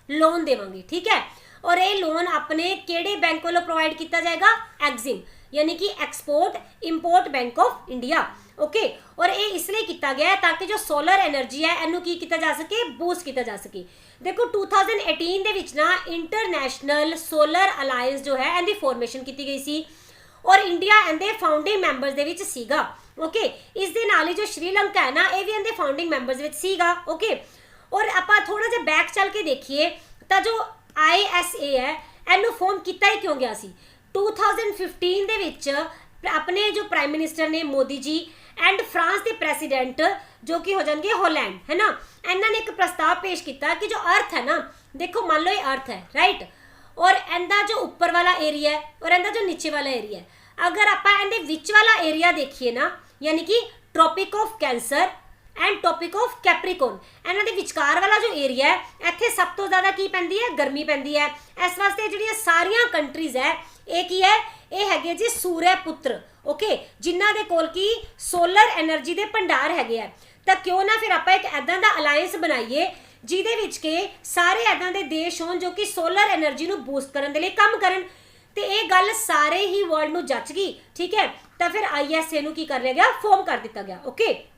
S1: लोन देवांगे, ठीक है। और ये लोन अपने केड़े बैंक वालों प्रोवाइड किया जाएगा, एग्जिम, यानी कि export import bank of India. Okay, और ये इसलिए किया गया है ताकि जो सोलर एनर्जी है इनू की किया जा सके, बूस्ट किया जा सके। देखो 2018 दे विच ना इंटरनैशनल सोलर अलायंस जो है इनकी फॉर्मेशन की गई सी और इंडिया इनके फाउंडिंग मैंबर्स दे विच सीगा। ओके, इस दे नाल ही जो श्रीलंका है ना ये भी इनके फाउंडिंग मैंबर्स विच सीगा। ओके, और आपां थोड़ा जिहा बैक चल के देखिए तो जो ISA है इनू फॉर्म किया ही क्यों गया सी, 2015 दे विच अपने जो प्राइम मिनिस्टर ने मोदी जी एंड फ्रांस के प्रेसिडेंट जो कि हो जाएंगे हॉलैंड, है ना, इन्होंने एक प्रस्ताव पेश किया कि जो अर्थ है ना, देखो मान लो ये अर्थ है, राइट, और इनका जो ऊपर वाला एरिया है और इनका जो नीचे वाला एरिया है, अगर आप इनके विच वाला एरिया देखिए ना, यानी कि Tropic of Cancer and Tropic of Capricorn, इन्होंने विचकार वाला जो एरिया है, इत्थे सब तो ज़्यादा की पैंदी है, गर्मी पैंदी है। इस वास्ते जिहड़ियां सारियां कंट्रीज़ है ये की है, ये हैगे जी सूर्य पुत्र, ओके, जिन्हां दे कोल की सोलर एनर्जी के भंडार हैगे है। तो क्यों ना फिर आप एक इदां दा अलायंस बनाइए जिहदे विच के सारे इदां दे देश होण जो कि सोलर एनर्जी नूं बूस्ट करन दे लई काम करन। तो ये गल सारे ही वर्ल्ड नूं जच गई, ठीक है। तो फिर ISA नूं की कर लिया गया, फॉर्म कर दिता गया, ओके।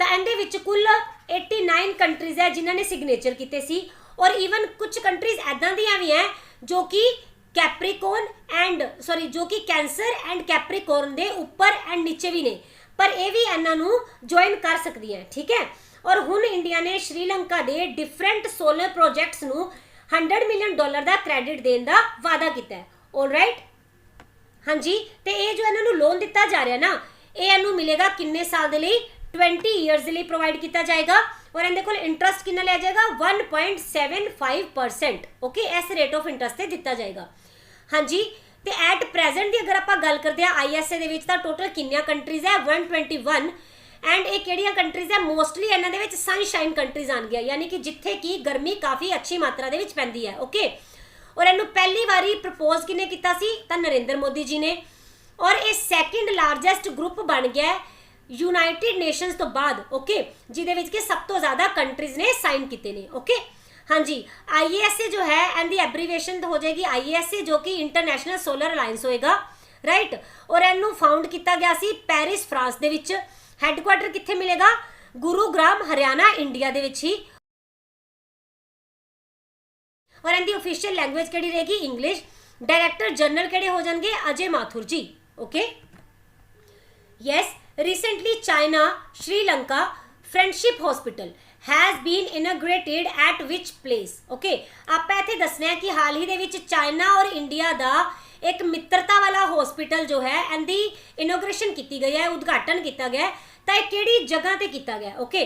S1: तो इहदे विच कुल 89 कंट्रीज है जिन्होंने सिग्नेचर किए सी, और ईवन कुछ कंट्रीज इदां दियां भी हैं जो कि कैप्रिकॉन एंड सॉरी जो कि कैंसर एंड कैप्रिकॉन दे ऊपर एंड नीचे भी ने, पर ये भी इन्हां नूं ज्वाइन कर सकदी हैं, ठीक है। और हुण इंडिया ने Sri Lanka they different solar projects नूं $100 मिलियन का क्रेडिट देने का वादा किया है, ऑलराइट। हाँ जी, तो ये जो इन्होंने लोन दिता जा रहा है ना, ये इन्हों मिलेगा किन्ने साल के लिए, 20 ईयर्स के लिए प्रोवाइड किया जाएगा, और इनके को इंटरस्ट कितना लिया जाएगा 1.75%, ओके, इस रेट ऑफ इंटरस्ट से दिता जाएगा। हाँ जी, तो एट प्रेजेंट की अगर आप गल करते हैं ISA दे विच तां टोटल किन्नियां कंट्रीज है 121, एंड ये किहड़ियां कंट्रीज है, मोस्टली इन्हां दे विच सनशाइन कंट्रीज आन गया, यानी कि जिथे की गर्मी काफ़ी अच्छी मात्रा दे विच पैंदी है, ओके। और इन्हू पहली बारी प्रपोज किने किया सी, तां नरेंद्र मोदी जी ने, और ये सैकेंड लार्जेस्ट ग्रुप बन गया यूनाइटेड नेशंस तो बाद, ओके, जिहदे विच के सब तो ज़्यादा कंट्रीज ने साइन किए ने, ओके। हाँ जी, ISA जो है इनकी एब्रीवेशन हो जाएगी ISA, जो कि इंटरनेशनल सोलर अलायंस होएगा, राइट। और इनू फाउंड किया गया सी पेरिस फ्रांस दे विच, हैडक्वार्टर कित्थे मिलेगा, गुरुग्राम हरियाणा इंडिया दे विच ही, और इनकी ऑफिशियल लैंग्वेज केड़ी रहेगी इंग्लिश। डायरैक्टर जनरल केड़े हो जाएंगे Ajay Mathur ji, okay. Yes, recently China Sri Lanka friendship hospital has been inaugurated at which place, okay. आप इत्थे दसना है कि हाल ही दे विच चाइना और इंडिया दा एक मित्रता वाला हॉस्पिटल जो है इनकी इनोग्रेशन की गई है, उद्घाटन किया गया है, तो यह किहड़ी जगह ते किया गया, ओके।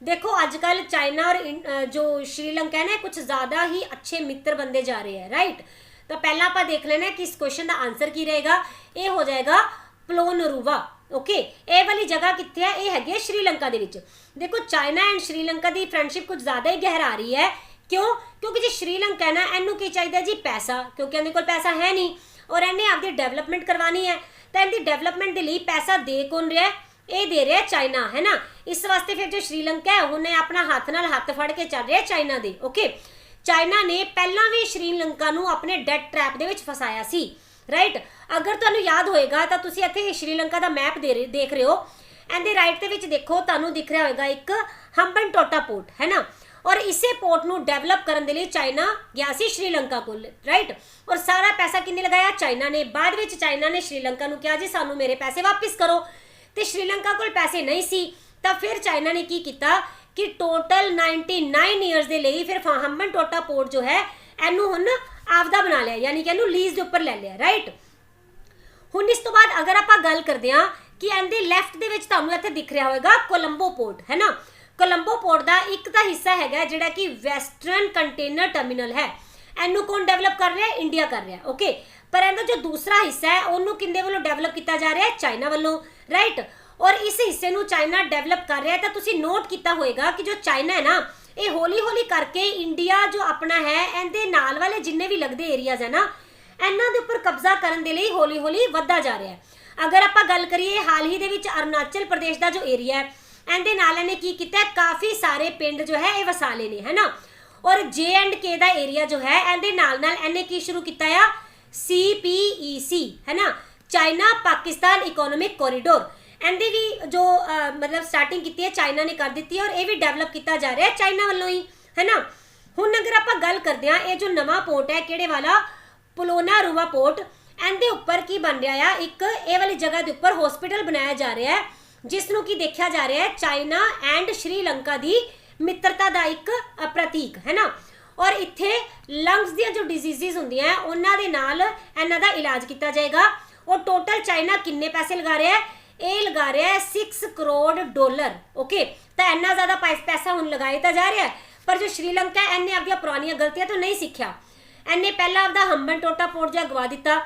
S1: देखो अजकल चाइना और जो श्रीलंका है ना, कुछ ज़्यादा ही अच्छे मित्र बनते जा रहे हैं, राइट। तो पहला आप देख लेना कि इस क्वेश्चन का आंसर की रहेगा, ये हो जाएगा प्लोनरुवा, ओके। ये वाली जगह कितने है, ये है श्रीलंका दे विच। देखो चाइना एंड श्रीलंका की फ्रेंडशिप कुछ ज़्यादा ही गहरा रही है, क्यों, क्योंकि जी श्रीलंका है ना, इनू की चाहिए जी पैसा, क्योंकि इनके कोल पैसा है नहीं, और इन्हें आपकी डेवलपमेंट करवानी है, तो इनकी डेवलपमेंट के लिए पैसा दे कौन रहा है, ये दे रहा है चाइना, है ना। इस वास्ते फिर जो श्रीलंका है उन्हें अपना हाथ नाल हाथ फड़ के चल रहा है चाइना दे, ओके। चाइना ने पहला भी श्रीलंका नूं अपने डेट ट्रैप दे विच फसाया सी, राइट। अगर तुहानूं याद होएगा तो तुसीं इत्थे श्रीलंका का मैप देख रहे हो, एंड राइट दे विच देखो तुहानूं दिख रहा होगा एक हम्बनटोटा पोर्ट, है ना, और इसे पोर्ट नूं डेवलप करने के लिए चाइना गया सी श्रीलंका को, राइट। और सारा पैसा किन्ने लगाया, चाइना ने। बाद विच चाइना ने श्रीलंका नूं कहा जी सानूं मेरे पैसे वापस करो, तो श्रीलंका को पैसे नहीं सी, तो फिर चाइना ने की किया कि टोटल 99 ईयर्स के लिए फिर हम्बनटोटा पोर्ट जो है इनू हुण आपदा बना लिया, यानी कि इनू लीज के उपर ले लिया, राइट। हुण इस तो बाद अगर आप गल करते हैं कि इनके लैफ्ट दे विच तुहानूं इत्थे दिख रहा होगा कोलंबो पोर्ट, है ना। कोलंबो पोर्ट का एक तो हिस्सा है जिहड़ा कि वैसटर्न कंटेनर टर्मिनल है, इनू कौन डेवलप कर रहा है, इंडिया कर रहा है, ओके। पर इनका जो दूसरा हिस्सा है उन्होंने किंदे वालों डेवलप किया जा रहा है, चाइना वालों, राइट। और इस हिस्से नूं चाइना डेवलप कर रहा है, तो तुसीं नोट किया होएगा कि जो चाइना है ना, ये हौली हौली करके इंडिया जो अपना है इहदे नाल वाले जिन्ने भी लगते एरियाज है ना, इन्हां दे उपर कब्जा करने के लिए हौली हौली वधदा जा रहा है। अगर आप गल करिए हाल ही दे विच अरुणाचल प्रदेश का जो एरिया है, इहदे नाल इहने की कीता, काफ़ी सारे पिंड जो है ये वसा ले ने, है ना। और J&K का एरिया जो है इहदे नाल नाल इहने की शुरू किया CPEC, है ना, चाइना पाकिस्तान इकोनॉमिक कॉरीडोर, इहदी भी जो मतलब स्टार्टिंग की है चाइना ने कर दी है, और ये भी डेवलप किया जा रहा है चाइना वालों ही, है ना। हुण अगर आप गल करते हैं ये जो नवा पोर्ट है किहड़े वाला, प्लोनारुवा पोर्ट, इहदे उपर की बन रहा है एक ये वाली जगह के उपर हॉस्पिटल बनाया जा रहा है, जिसनों की देखा जा रहा है चाइना एंड श्रीलंका की मित्रता का एक प्रतीक, है ना। और इत्थे लंग्स दी जो डिजीज़ होंदियां उन्हां दे नाल इन्हां दा इलाज किया जाएगा, और टोटल चाइना किन्ने पैसे लगा रहा है, ये लगा रहा है 6 करोड़ डॉलर। ओके, तो इन्ना ज़्यादा पैसा हुण लगाया तो जा रहा है, पर जो श्रीलंका है इन्हें अपनी पुरानियां गलतियां तो नहीं सीखिया। इन्हें पहला अपना हम्बन टोटा पोर्ट जो गवा दिता,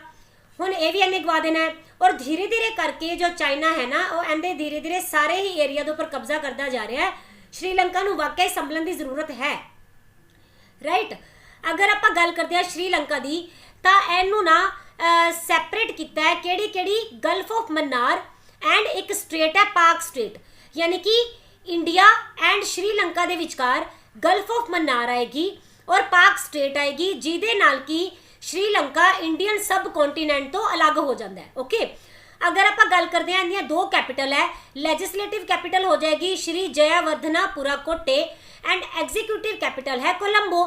S1: हुण ये भी इन्हें गवा देना है। और धीरे धीरे करके जो चाइना है ना वो इन्हें धीरे धीरे सारे ही एरिया के उपर कब्जा करता जा रहा है। श्रीलंका नूं वाकई संभलन की जरूरत है, राइट। अगर आप गल करते हैं श्रीलंका की, तो इनू ना सैपरेट किया है किहड़ी किहड़ी, गल्फ ऑफ मन्नार एंड एक स्ट्रेट है पाक स्ट्रेट, यानी कि इंडिया एंड श्रीलंका के विचकार गल्फ ऑफ मन्नार आएगी और पाक स्ट्रेट आएगी, जिहदे नाल कि श्रीलंका इंडियन सब कॉन्टीनेंट तो अलग हो जाता है। ओके, अगर आप गल करते हैं इनकी दो कैपिटल है, लेजिस्लेटिव कैपिटल हो जाएगी श्री जयवर्धनापुरा कोटे एंड एग्जीक्यूटिव कैपिटल है कोलंबो।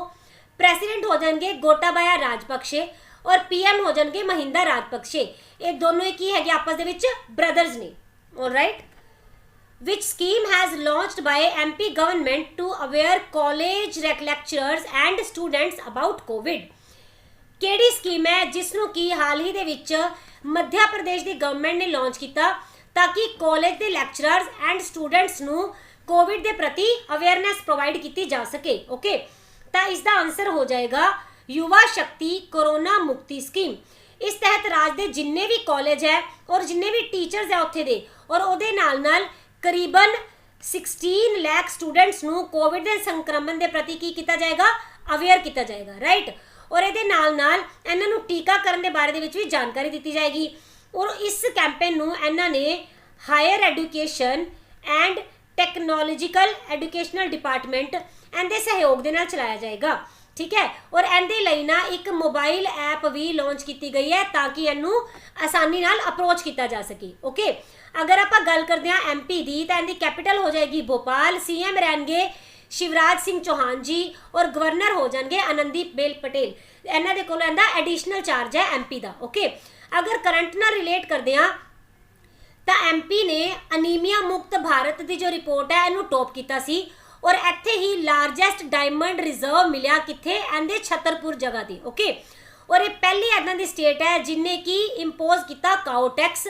S1: प्रेसिडेंट हो जाएंगे गोटाबाया राजपक्षे और पीएम हो जाएंगे महिंदा राजपक्षे। ये दोनों की है आपस दे विच ब्रदर्स ने, alright. Which scheme has launched by MP government to aware college lecturers and students about COVID? ਕਿਹੜੀ ਸਕੀਮ ਹੈ ਜਿਸਨੂੰ ਕਿ ਹਾਲ ਹੀ ਦੇ ਵਿੱਚ ਮੱਧ ਪ੍ਰਦੇਸ਼ ਦੀ ਗਵਰਨਮੈਂਟ ਨੇ ਲਾਂਚ ਕੀਤਾ ਤਾਂ ਕਿ ਕਾਲਜ ਦੇ ਲੈਕਚਰਰਸ ਐਂਡ ਸਟੂਡੈਂਟਸ ਨੂੰ ਕੋਵਿਡ ਦੇ ਪ੍ਰਤੀ ਅਵੇਅਰਨੈਸ ਪ੍ਰੋਵਾਈਡ ਕੀਤੀ ਜਾ ਸਕੇ। ਓਕੇ, ਤਾਂ ਇਸ ਦਾ ਆਨਸਰ ਹੋ ਜਾਏਗਾ युवा शक्ति कोरोना मुक्ति स्कीम। इस तहत राज के जिन्ने भी कॉलेज है और जिन्ने भी टीचर्स है उत्थे दे और उहदे नाल नाल करीबन 16 लाख स्टूडेंट्स नूं कोविड के संक्रमण के प्रति की किया जाएगा, अवेयर किया जाएगा, राइट। और ये नाल नाल इन्हां नूं टीकाकरण के बारे में भी जानकारी दी जाएगी। और इस कैंपेन नूं इन्हां ने higher education and technological educational department इनके सहयोग के नाल चलाया जाएगा, ठीक है। और इहदे लई ना एक मोबाइल ऐप भी लॉन्च की गई है ताकि इनू आसानी नाल अप्रोच किया जा सके। ओके, अगर आप गल करते हैं MP की, तो इनकी कैपिटल हो जाएगी भोपाल, CM रहेंगे शिवराज सिंह चौहान जी और गवर्नर हो जाएंगे आनंदीप बेल पटेल। इन्हों के कोल एडिशनल चार्ज है MP का। ओके, अगर करंट नाल रिलेट करते हैं तो MP ने अनीमिया मुक्त भारत की जो रिपोर्ट है इनू टॉप किया सी और इत्थे ही लार्जेस्ट डायमंड रिजर्व मिलिया कित्थे, इहदे छतरपुर जगह ते। ओके, और ये पहली इदां दी स्टेट है जिन्हें कि इंपोज किया काओ टैक्स।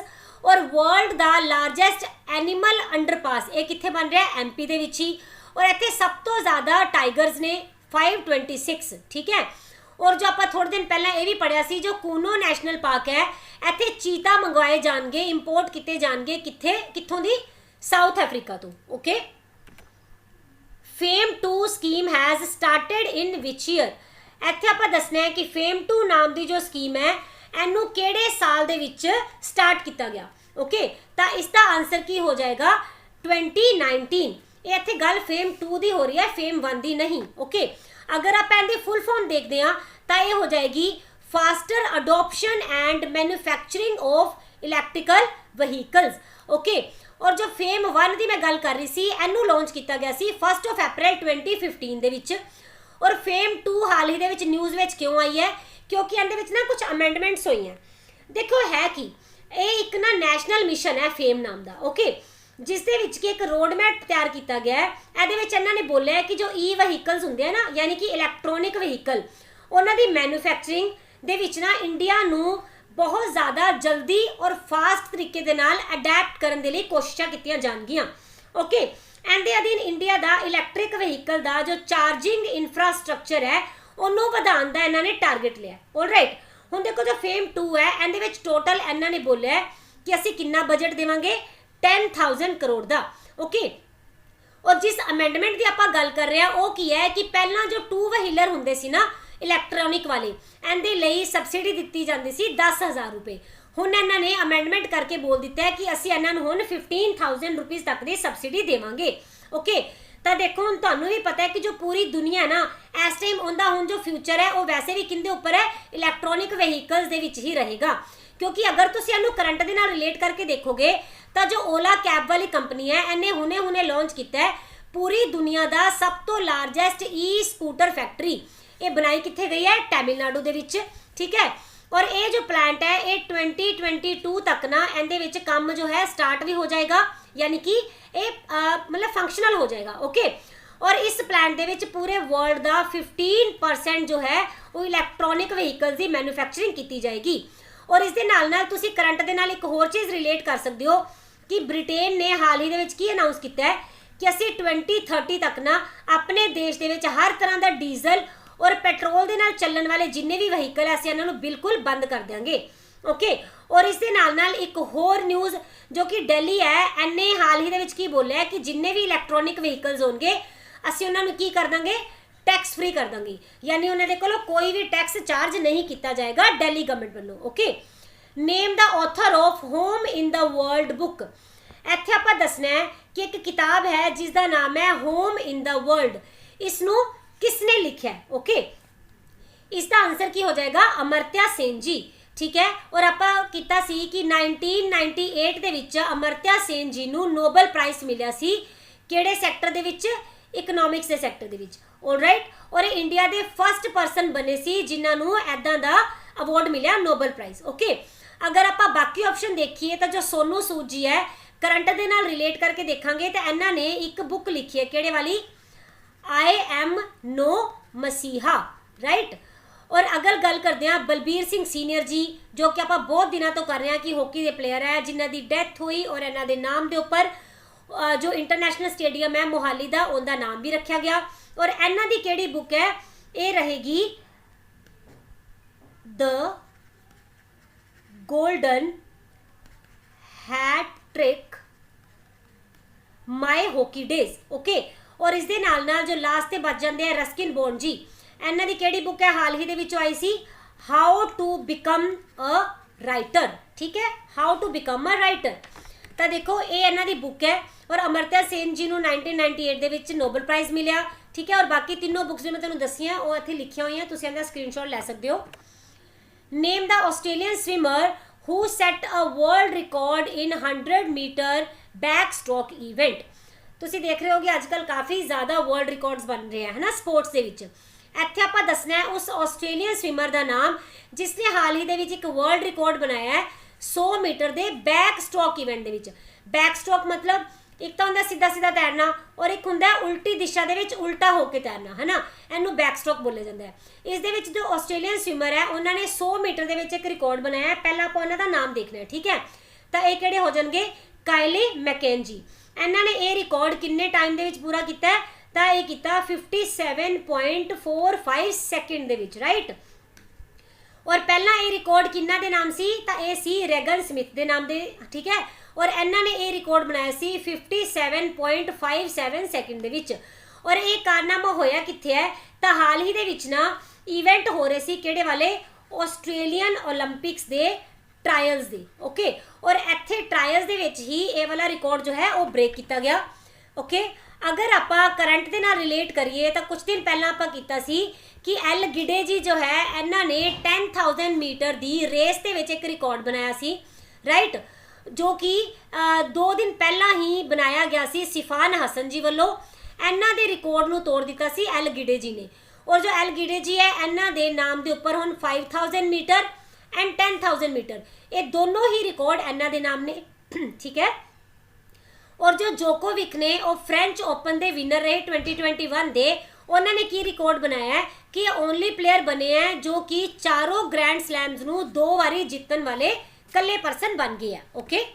S1: और वर्ल्ड दा लार्जेस्ट एनीमल अंडरपास ये कित्थे बन रहा है, MP दे विच ही। और इत्थे सब तो ज़्यादा टाइगर्स ने 526, ठीक है। और जो आप थोड़े दिन पहले ये भी पढ़िया सी, जो कूनो नैशनल पार्क है इत्थे चीता मंगवाए जाएंगे, इंपोर्ट किए जाएंगे कित्थे, कित्थों दी, साउथ अफ्रीका तो। Okay, fame 2 scheme has started in which year. इत्थे आपां दसना है कि फेम 2 नाम की जो स्कीम है इनू किहड़े साल दे विच स्टार्ट किया गया। ओके, तो इसका आंसर की हो जाएगा 2019। ये इत्थे गल फेम 2 की हो रही है, फेम 1 की नहीं। ओके, अगर आप इनकी फुल फॉर्म देखते हैं तो ये हो जाएगी faster adoption and manufacturing of electrical vehicles. Okay, और जो फेम 1 की मैं गल कर रही सी इनू लॉन्च किया गया सी 1 अप्रैल 2015 दे विच। और फेम 2 हाल ही दे विच न्यूज़ विच क्यों आई है, क्योंकि इहदे विच ना कुछ अमेंडमेंट्स हुई हैं। देखो है कि ये एक ना नैशनल मिशन है फेम नाम का। ओके, जिस दे विच कि एक रोड मैप तैयार किया गया है। इहदे विच इन्हां ने बोलिया है कि जो ई वहीकल्स हुंदे हैं ना, यानी कि इलैक्ट्रॉनिक वहीकल, उन्हां दी मैन्युफैक्चरिंग दे विच ना इंडिया नूं बहुत ज़्यादा जल्दी और फास्ट तरीके दे नाल अडैप्ट करने के लिए कोशिशां कीतियां जाणगियां। ओके, इहदे अधीन इंडिया का इलैक्ट्रिक वहीकल का जो चार्जिंग इंफ्रास्ट्रक्चर है उन्होंने बढ़ाने का इन्होंने टारगेट लिया। ऑलराइट, हुण देखो जो फेम 2 है इहदे विच टोटल इन्होंने बोलिया है कि असीं कितना बजट देवांगे, 10,000 करोड़ का। ओके, और जिस अमेंडमेंट की आपां गल कर रहे हैं वो की है कि पहला जो 2 व्हीलर हुंदे सी ना इलैक्ट्रॉनिक वाले, इहदे लई सबसिडी दित्ती जांदी सी 10,000 रुपए। हुण इन्हां ने अमेंडमेंट करके बोल दिता है कि असीं इन्हां नूं हुण 15,000 रुपीज़ तक की सबसिडी देवांगे। ओके, तो देखो हुण तुहानूं भी पता है कि जो पूरी दुनिया है ना इस टाइम उनका हुण जो फ्यूचर है वो वैसे भी किंदे उपर है, इलैक्ट्रॉनिक वहीकल्स दे विच ही रहेगा। क्योंकि अगर तुसीं इहनूं करंट दे नाल रिलेट करके देखोगे तो जो ओला कैब वाली कंपनी है इन्हें हुणे हुणे लॉन्च किया है पूरी दुनिया का सब तो लार्जेस्ट ई स्कूटर फैक्ट्री। ये बनाई कित्थे गई है, तमिलनाडु दे विच, ठीक है। और ये जो प्लांट है ये 2022 तक ना इहदे विच काम जो है स्टार्ट भी हो जाएगा, यानी कि ये मतलब फंक्शनल हो जाएगा। ओके, और इस प्लांट दे विच पूरे वर्ल्ड का 15% जो है वो इलैक्ट्रॉनिक वहीकल्स की मैन्युफैक्चरिंग की जाएगी। ਔਰ ਇਸ ਦੇ ਨਾਲ ਤੁਸੀਂ ਕਰੰਟ ਦੇ ਨਾਲ ਇੱਕ ਹੋਰ ਚੀਜ਼ ਰਿਲੇਟ ਕਰ ਸਕਦੇ ਹੋ ਕਿ ਬ੍ਰਿਟੇਨ ਨੇ ਹਾਲ ਹੀ ਦੇ ਵਿੱਚ ਕੀ ਅਨਾਉਂਸ ਕੀਤਾ ਹੈ ਕਿ ਅਸੀਂ 2030 ਤੱਕ ਨਾ ਆਪਣੇ ਦੇਸ਼ ਦੇ ਵਿੱਚ ਹਰ ਤਰ੍ਹਾਂ ਦਾ ਡੀਜ਼ਲ ਔਰ ਪੈਟਰੋਲ ਦੇ ਨਾਲ ਚੱਲਣ ਵਾਲੇ ਜਿੰਨੇ ਵੀ ਵਹੀਕਲ ਐ ਅਸੀਂ ਇਹਨਾਂ ਨੂੰ ਬਿਲਕੁਲ ਬੰਦ ਕਰ ਦਿਆਂਗੇ। ਓਕੇ, ਔਰ ਇਸ ਦੇ ਨਾਲ ਇੱਕ ਹੋਰ ਨਿਊਜ਼ ਜੋ ਕਿ ਦਿੱਲੀ ਹੈ, ਐਨੇ ਹਾਲ ਹੀ ਦੇ ਵਿੱਚ ਕੀ ਬੋਲਿਆ ਕਿ ਜਿੰਨੇ ਵੀ ਇਲੈਕਟ੍ਰੋਨਿਕ ਵਹੀਕਲਸ ਹੋਣਗੇ ਅਸੀਂ ਉਹਨਾਂ ਨੂੰ ਕੀ ਕਰ ਦਾਂਗੇ, ਟੈਕਸ ਫ੍ਰੀ ਕਰ ਦਾਂਗੇ, ਯਾਨੀ ਉਹਨਾਂ ਦੇ ਕੋਲੋਂ ਕੋਈ ਵੀ ਟੈਕਸ ਚਾਰਜ ਨਹੀਂ ਕੀਤਾ ਜਾਏਗਾ ਦਿੱਲੀ ਗਵਰਨਮੈਂਟ ਵੱਲੋਂ। Okay, name the author of home in the world book. ਇੱਥੇ ਆਪਾਂ ਦੱਸਣਾ ਹੈ ਕਿ ਇੱਕ ਕਿਤਾਬ ਹੈ ਜਿਸ ਦਾ ਨਾਮ ਹੈ ਹੋਮ ਇਨ ਦਾ ਵਰਲਡ। ਇਸ ਨੂੰ ਕਿਸਨੇ ਲਿਖਿਆ? ਓਕੇ, ਇਸ ਦਾ ਆਨਸਰ ਕੀ ਹੋ ਜਾਏਗਾ, ਅਮਰਤਿਆ ਸੇਨ ਜੀ। ਠੀਕ ਹੈ, ਔਰ ਆਪਾਂ ਕੀਤਾ ਸੀ ਕਿ 1998 ਦੇ ਵਿੱਚ ਅਮਰਤਿਆ ਸੇਨ ਜੀ ਨੂੰ ਨੋਬਲ ਪ੍ਰਾਈਜ਼ ਮਿਲਿਆ ਸੀ, ਕਿਹੜੇ ਸੈਕਟਰ ਦੇ ਵਿੱਚ, ਇਕਨੋਮਿਕਸ ਦੇ ਸੈਕਟਰ ਦੇ ਵਿੱਚ। ਆਲਰਾਈਟ, ਔਰ ਇਹ ਇੰਡੀਆ ਦੇ ਫਸਟ ਪਰਸਨ ਬਣੇ ਸੀ ਜਿਨ੍ਹਾਂ ਨੂੰ ਐਦਾਂ ਦਾ ਅਵਾਰਡ ਮਿਲਿਆ ਨੋਬਲ ਪ੍ਰਾਈਜ਼। ਓਕੇ, ਅਗਰ ਆਪਾਂ ਬਾਕੀ ਆਪਸ਼ਨ ਦੇਖੀਏ ਤਾਂ ਜੋ ਸੋਨੂ ਸੂਦ ਜੀ ਹੈ, ਕਰੰਟ ਦੇ ਨਾਲ ਰਿਲੇਟ ਕਰਕੇ ਦੇਖਾਂਗੇ ਤਾਂ ਇਹਨਾਂ ਨੇ ਇੱਕ ਬੁੱਕ ਲਿਖੀ ਹੈ, ਕਿਹੜੇ ਵਾਲੀ, ਆਈ ਐਮ ਨੋ ਮਸੀਹਾ। ਰਾਈਟ, ਔਰ ਅਗਰ ਗੱਲ ਕਰਦੇ ਹਾਂ ਬਲਬੀਰ ਸਿੰਘ ਸੀਨੀਅਰ ਜੀ, ਜੋ ਕਿ ਆਪਾਂ ਬਹੁਤ ਦਿਨਾਂ ਤੋਂ ਕਰ ਰਹੇ ਹਾਂ ਕਿ ਹਾਕੀ ਦੇ ਪਲੇਅਰ ਹੈ ਜਿਨ੍ਹਾਂ ਦੀ ਡੈਥ ਹੋਈ ਔਰ ਇਹਨਾਂ ਦੇ ਨਾਮ ਦੇ ਉੱਪਰ ਜੋ ਇੰਟਰਨੈਸ਼ਨਲ ਸਟੇਡੀਅਮ ਹੈ ਮੋਹਾਲੀ ਦਾ, ਉਹਦਾ ਨਾਮ ਵੀ ਰੱਖਿਆ ਗਿਆ। ਔਰ ਇਹਨਾਂ ਦੀ ਕਿਹੜੀ ਬੁੱਕ ਹੈ, ਇਹ ਰਹੇਗੀ ਦ ਗੋਲਡਨ ਹੈਟ ਟ੍ਰਿਕ ਮਾਈ ਹਾਕੀ ਡੇਜ਼। ਓਕੇ, ਔਰ ਇਸ ਦੇ ਨਾਲ ਜੋ ਲਾਸਟ ਤੇ ਬਚ ਜਾਂਦੇ ਆ ਰਸਕਿਨ ਬੌਂਡ ਜੀ, ਇਹਨਾਂ ਦੀ ਕਿਹੜੀ ਬੁੱਕ ਹੈ, ਹਾਲ ਹੀ ਦੇ ਵਿੱਚੋਂ ਆਈ ਸੀ, how to become a writer. ਠੀਕ ਹੈ, how to become a writer. ਤਾਂ ਦੇਖੋ ਇਹ ਇਹਨਾਂ ਦੀ ਬੁੱਕ ਹੈ ਔਰ ਅਮਰਤਿਆ ਸੇਨ ਜੀ ਨੂੰ 1998 ਦੇ ਵਿੱਚ ਨੋਬਲ ਪ੍ਰਾਈਜ਼ ਮਿਲਿਆ। ਠੀਕ ਹੈ, ਔਰ ਬਾਕੀ ਤਿੰਨੋਂ ਬੁੱਕਸ ਜੋ ਮੈਂ ਤੁਹਾਨੂੰ ਦੱਸੀਆਂ ਉਹ ਇੱਥੇ ਲਿਖੀਆਂ ਹੋਈਆਂ, ਤੁਸੀਂ ਇਹਦਾ ਸਕਰੀਨਸ਼ਾਟ ਲੈ ਸਕਦੇ ਹੋ। ਨੇਮ ਦਾ ਆਸਟ੍ਰੇਲੀਅਨ ਸਵਿਮਰ ਹੂ ਸੈਟ ਅ ਵਰਲਡ ਰਿਕਾਰਡ ਇਨ 100 ਮੀਟਰ ਬੈਕ ਸਟ੍ਰੋਕ ਇਵੈਂਟ। ਤੁਸੀਂ ਦੇਖ ਰਹੇ ਹੋ ਕਿ ਅੱਜ ਕੱਲ੍ਹ ਕਾਫੀ ਜ਼ਿਆਦਾ ਵਰਲਡ ਰਿਕਾਰਡਸ ਬਣ ਰਹੇ ਹਨ ਨਾ ਸਪੋਰਟਸ ਦੇ ਵਿੱਚ। ਇੱਥੇ ਆਪਾਂ ਦੱਸਣਾ ਹੈ ਉਸ ਆਸਟ੍ਰੇਲੀਅਨ ਸਵਿਮਰ ਦਾ ਨਾਮ ਜਿਸ ਨੇ ਹਾਲ ਹੀ ਦੇ ਵਿੱਚ ਇੱਕ ਵਰਲਡ ਰਿਕਾਰਡ ਬਣਾਇਆ ਹੈ 100 ਮੀਟਰ ਦੇ ਬੈਕ ਸਟ੍ਰੋਕ ਇਵੈਂਟ ਦੇ ਵਿੱਚ। ਬੈਕ ਸਟ੍ਰੋਕ ਮਤਲਬ ਇੱਕ ਤਾਂ ਹੁੰਦਾ ਸਿੱਧਾ ਸਿੱਧਾ ਤੈਰਨਾ ਔਰ ਇੱਕ ਹੁੰਦਾ ਉਲਟੀ ਦਿਸ਼ਾ ਦੇ ਵਿੱਚ ਉਲਟਾ ਹੋ ਕੇ ਤੈਰਨਾ, ਹੈ ਨਾ, ਇਹਨੂੰ ਬੈਕ ਸਟ੍ਰੋਕ ਬੋਲਿਆ ਜਾਂਦਾ ਹੈ। ਇਸ ਦੇ ਵਿੱਚ ਜੋ ਆਸਟ੍ਰੇਲੀਅਨ ਸਵਿਮਰ ਹੈ ਉਹਨਾਂ ਨੇ 100 ਮੀਟਰ ਦੇ ਵਿੱਚ ਇੱਕ ਰਿਕਾਰਡ ਬਣਾਇਆ ਹੈ। ਪਹਿਲਾਂ ਆਪਾਂ ਉਹਨਾਂ ਦਾ ਨਾਮ ਦੇਖਣਾ ਹੈ। ਠੀਕ ਹੈ, ਤਾਂ ਇਹ ਕਿਹੜੇ ਹੋ ਜਾਣਗੇ, ਕਾਇਲੀ ਮੈਕੇਂਜੀ। ਇਹਨਾਂ ਨੇ ਇਹ ਰਿਕਾਰਡ ਕਿੰਨੇ ਟਾਈਮ ਦੇ ਵਿੱਚ ਪੂਰਾ ਕੀਤਾ ਹੈ, ਤਾਂ ਇਹ ਕੀਤਾ 57.45 ਸੈਕਿੰਡ ਦੇ ਵਿੱਚ। ਰਾਈਟ, ਔਰ ਪਹਿਲਾਂ ਇਹ ਰਿਕਾਰਡ ਕਿੰਨਾ ਦੇ ਨਾਮ ਸੀ, ਤਾਂ ਇਹ ਸੀ ਰੈਗਨ ਸਮਿਥ ਦੇ ਨਾਮ ਦੇ। ਠੀਕ ਹੈ, ਔਰ ਇਹਨਾਂ ਨੇ ਇਹ ਰਿਕਾਰਡ ਬਣਾਇਆ ਸੀ 57.57 ਸੈਕਿੰਡ ਦੇ ਵਿੱਚ। ਔਰ ਇਹ ਕਾਰਨਾਮਾ ਹੋਇਆ ਕਿੱਥੇ ਹੈ, ਤਾਂ ਹਾਲ ਹੀ ਦੇ ਵਿੱਚ ਨਾ ਇਵੈਂਟ ਹੋ ਰਹੇ ਸੀ, ਕਿਹੜੇ ਵਾਲੇ, ਆਸਟ੍ਰੇਲੀਅਨ ਓਲੰਪਿਕਸ ਦੇ ਟਰਾਇਲਸ ਦੇ। ਓਕੇ, ਔਰ ਇੱਥੇ ਟਰਾਇਲਸ ਦੇ ਵਿੱਚ ਹੀ ਇਹ ਵਾਲਾ ਰਿਕਾਰਡ ਜੋ ਹੈ ਉਹ ਬ੍ਰੇਕ ਕੀਤਾ ਗਿਆ। ਓਕੇ, ਅਗਰ ਆਪਾਂ ਕਰੰਟ ਦੇ ਨਾਲ ਰਿਲੇਟ ਕਰੀਏ ਤਾਂ ਕੁਝ ਦਿਨ ਪਹਿਲਾਂ ਆਪਾਂ ਕੀਤਾ ਸੀ ਕਿ ਐਲ ਗਿਡੇ ਜੀ ਜੋ ਹੈ ਇਹਨਾਂ ਨੇ 10,000 ਮੀਟਰ ਦੀ ਰੇਸ ਦੇ ਵਿੱਚ ਇੱਕ ਰਿਕਾਰਡ ਬਣਾਇਆ ਸੀ। ਰਾਈਟ, ਜੋ ਕਿ 2 ਦਿਨ ਪਹਿਲਾਂ ਹੀ ਬਣਾਇਆ ਗਿਆ ਸੀ ਸਿਫਾਨ ਹਸਨ ਜੀ ਵੱਲੋਂ। ਇਹਨਾਂ ਦੇ ਰਿਕਾਰਡ ਨੂੰ ਤੋੜ ਦਿੱਤਾ ਸੀ ਐਲ ਗਿਡੇ ਜੀ ਨੇ। ਔਰ ਜੋ ਐਲ ਗਿਡੇ ਜੀ ਹੈ ਇਹਨਾਂ ਦੇ ਨਾਮ ਦੇ ਉੱਪਰ ਹੁਣ 5,000 ਮੀਟਰ ਐਂਡ 10,000 ਮੀਟਰ ਇਹ ਦੋਨੋਂ ਹੀ ਰਿਕਾਰਡ ਇਹਨਾਂ ਦੇ ਨਾਮ ਨੇ। ਠੀਕ ਹੈ, ਔਰ ਜੋ ਜੋਕੋਵਿਕ ਨੇ ਉਹ ਫ੍ਰੈਂਚ ਓਪਨ ਦੇ ਵਿਨਰ ਰਹੇ 2021 ਦੇ, ਉਹਨਾਂ ਨੇ ਕੀ ਰਿਕਾਰਡ ਬਣਾਇਆ ਹੈ ਕਿ ਓਨਲੀ ਪਲੇਅਰ ਬਣੇ ਹੈ ਜੋ ਕਿ ਚਾਰੋਂ ਗ੍ਰੈਂਡ ਸਲੈਮਸ ਨੂੰ 2 ਵਾਰੀ ਜਿੱਤਣ ਵਾਲੇ ਇਕੱਲੇ ਪਰਸਨ ਬਣ ਗਏ ਆ। Okay,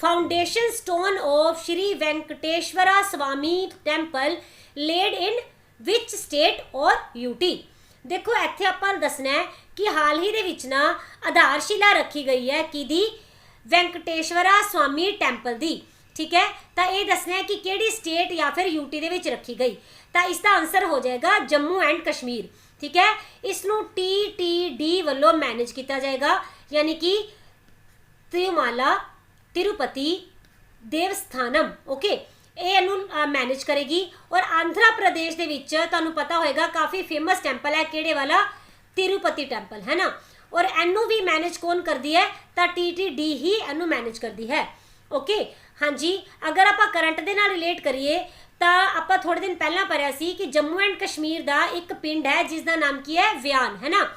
S1: foundation stone of Shri Venkateshwara Swami temple laid in which state or UT. ਦੇਖੋ ਇੱਥੇ ਆਪਾਂ ਦੱਸਣਾ ਹੈ ਕਿ ਹਾਲ ਹੀ ਦੇ ਵਿੱਚ ਨਾ ਆਧਾਰਸ਼ਿਲਾ ਰੱਖੀ ਗਈ ਹੈ ਕਿਹਦੀ, ਵੈਂਕਟੇਸ਼ਵਰਾ ਸਵਾਮੀ ਟੈਂਪਲ ਦੀ। ਠੀਕ ਹੈ, ਤਾਂ ਇਹ ਦੱਸਣਾ ਹੈ ਕਿ ਕਿਹੜੀ ਸਟੇਟ ਜਾਂ ਫਿਰ ਯੂਟੀ ਦੇ ਵਿੱਚ ਰੱਖੀ ਗਈ, ਤਾਂ ਇਸ ਦਾ ਆਨਸਰ ਹੋ ਜਾਏਗਾ ਜੰਮੂ ਐਂਡ ਕਸ਼ਮੀਰ। ਠੀਕ ਹੈ, ਇਸ ਨੂੰ TTD ਵੱਲੋਂ ਮੈਨੇਜ ਕੀਤਾ ਜਾਏਗਾ, ਯਾਨੀ ਕਿ ਤਿਰੁਮਾਲਾ ਤਿਰੂਪਤੀ ਦੇਵਸਥਾਨਮ। ਓਕੇ, ਇਹ ਇਹਨੂੰ ਮੈਨੇਜ ਕਰੇਗੀ। ਔਰ ਆਂਧਰਾ ਪ੍ਰਦੇਸ਼ ਦੇ ਵਿੱਚ ਤੁਹਾਨੂੰ ਪਤਾ ਹੋਏਗਾ ਕਾਫੀ ਫੇਮਸ ਟੈਂਪਲ ਹੈ, ਕਿਹੜੇ ਵਾਲਾ, ਤਿਰੂਪਤੀ ਟੈਂਪਲ, ਹੈ ਨਾ। ਔਰ ਇਹਨੂੰ ਵੀ ਮੈਨੇਜ ਕੌਣ ਕਰਦੀ ਹੈ, ਤਾਂ TTD ਹੀ ਇਹਨੂੰ ਮੈਨੇਜ ਕਰਦੀ ਹੈ। ਓਕੇ, ਹਾਂਜੀ, ਅਗਰ ਆਪਾਂ ਕਰੰਟ ਦੇ ਨਾਲ ਰਿਲੇਟ ਕਰੀਏ ਤਾਂ ਆਪਾਂ ਥੋੜੇ ਦਿਨ ਪਹਿਲਾਂ ਪੜ੍ਹਿਆ ਸੀ ਕਿ ਜੰਮੂ ਐਂਡ ਕਸ਼ਮੀਰ ਦਾ ਇੱਕ ਪਿੰਡ ਹੈ ਜਿਸ ਦਾ ਨਾਮ ਕੀ ਹੈ, ਵਿਆਨ, ਹੈ ਨਾ।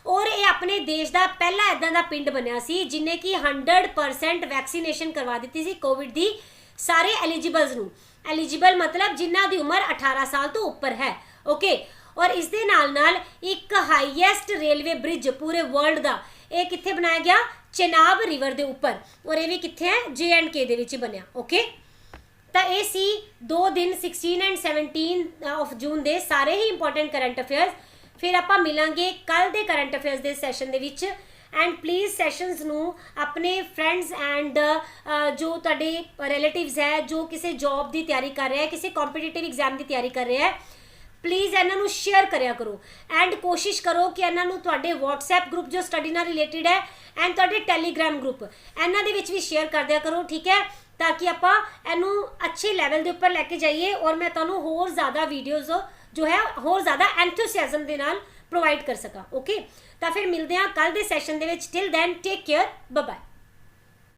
S1: ਔਰ ਇਹ ਆਪਣੇ ਦੇਸ਼ ਦਾ ਪਹਿਲਾ ਇਦਾਂ ਦਾ ਪਿੰਡ ਬਣਿਆ ਸੀ ਜਿਹਨੇ ਕਿ 100% ਵੈਕਸੀਨੇਸ਼ਨ ਕਰਵਾ ਦਿੱਤੀ ਸੀ ਕੋਵਿਡ ਦੀ ਸਾਰੇ ਐਲੀਜੀਬਲਸ ਨੂੰ। ਐਲੀਜੀਬਲ ਮਤਲਬ ਜਿਨ੍ਹਾਂ ਦੀ ਉਮਰ 18 ਸਾਲ ਤੋਂ ਉੱਪਰ ਹੈ। ਓਕੇ, ਔਰ ਇਸ ਦੇ ਨਾਲ ਇੱਕ ਹਾਈਐਸਟ ਰੇਲਵੇ ਬ੍ਰਿਜ ਪੂਰੇ ਵਰਲਡ ਦਾ, ਇਹ ਕਿੱਥੇ ਬਣਾਇਆ ਗਿਆ? ਚੇਨਾਬ ਰਿਵਰ ਦੇ ਉੱਪਰ, ਔਰ ਇਹ ਵੀ ਕਿੱਥੇ ਹੈ? JNK ਦੇ ਵਿੱਚ ਬਣਿਆ। ਓਕੇ, ਤਾਂ ਇਹ ਸੀ 2 ਦਿਨ 16 ਐਂਡ 17 ਆਫ ਜੂਨ ਦੇ ਸਾਰੇ ਹੀ ਇੰਪੋਰਟੈਂਟ ਕਰੰਟ ਅਫੇਅਰਸ। ਫਿਰ ਆਪਾਂ ਮਿਲਾਂਗੇ ਕੱਲ ਦੇ ਕਰੰਟ ਅਫੇਅਰਸ ਦੇ ਸੈਸ਼ਨ ਦੇ ਵਿੱਚ। ਐਂਡ ਪਲੀਜ਼ ਸੈਸ਼ਨਸ ਨੂੰ ਆਪਣੇ ਫਰੈਂਡਸ ਐਂਡ ਜੋ ਤੁਹਾਡੇ ਰਿਲੇਟਿਵਸ ਹੈ, ਜੋ ਕਿਸੇ ਜੌਬ ਦੀ ਤਿਆਰੀ ਕਰ ਰਿਹਾ ਹੈ, ਕਿਸੇ ਕੰਪੀਟੀਟਿਵ ਐਗਜ਼ਾਮ ਦੀ ਤਿਆਰੀ ਕਰ ਰਿਹਾ ਹੈ, ਪਲੀਜ਼ ਇਹਨਾਂ ਨੂੰ ਸ਼ੇਅਰ ਕਰਿਆ ਕਰੋ। ਐਂਡ ਕੋਸ਼ਿਸ਼ ਕਰੋ ਕਿ ਇਹਨਾਂ ਨੂੰ ਤੁਹਾਡੇ WhatsApp ਗਰੁੱਪ ਜੋ ਸਟੱਡੀ ਨਾਲ ਰਿਲੇਟਿਡ ਹੈ ਐਂਡ ਤੁਹਾਡੇ ਟੈਲੀਗ੍ਰਾਮ ਗਰੁੱਪ, ਇਹਨਾਂ ਦੇ ਵਿੱਚ ਵੀ ਸ਼ੇਅਰ ਕਰ ਦਿਆ ਕਰੋ, ਠੀਕ ਹੈ, ਤਾਂ ਕਿ ਆਪਾਂ ਇਹਨੂੰ ਅੱਛੇ ਲੈਵਲ ਦੇ ਉੱਪਰ ਲੈ ਕੇ ਜਾਈਏ ਔਰ ਮੈਂ ਤੁਹਾਨੂੰ ਹੋਰ ਜ਼ਿਆਦਾ ਵੀਡੀਓਜ਼ ਜੋ ਹੈ ਹੋਰ ਜ਼ਿਆਦਾ ਐਂਥੂਸੀਆਜ਼ਮ ਦੇ ਨਾਲ ਪ੍ਰੋਵਾਈਡ ਕਰ ਸਕਾਂ। ਓਕੇ, ਤਾਂ ਫਿਰ ਮਿਲਦੇ ਹਾਂ ਕੱਲ ਦੇ ਸੈਸ਼ਨ ਦੇ ਵਿੱਚ। Till then take care, bye bye.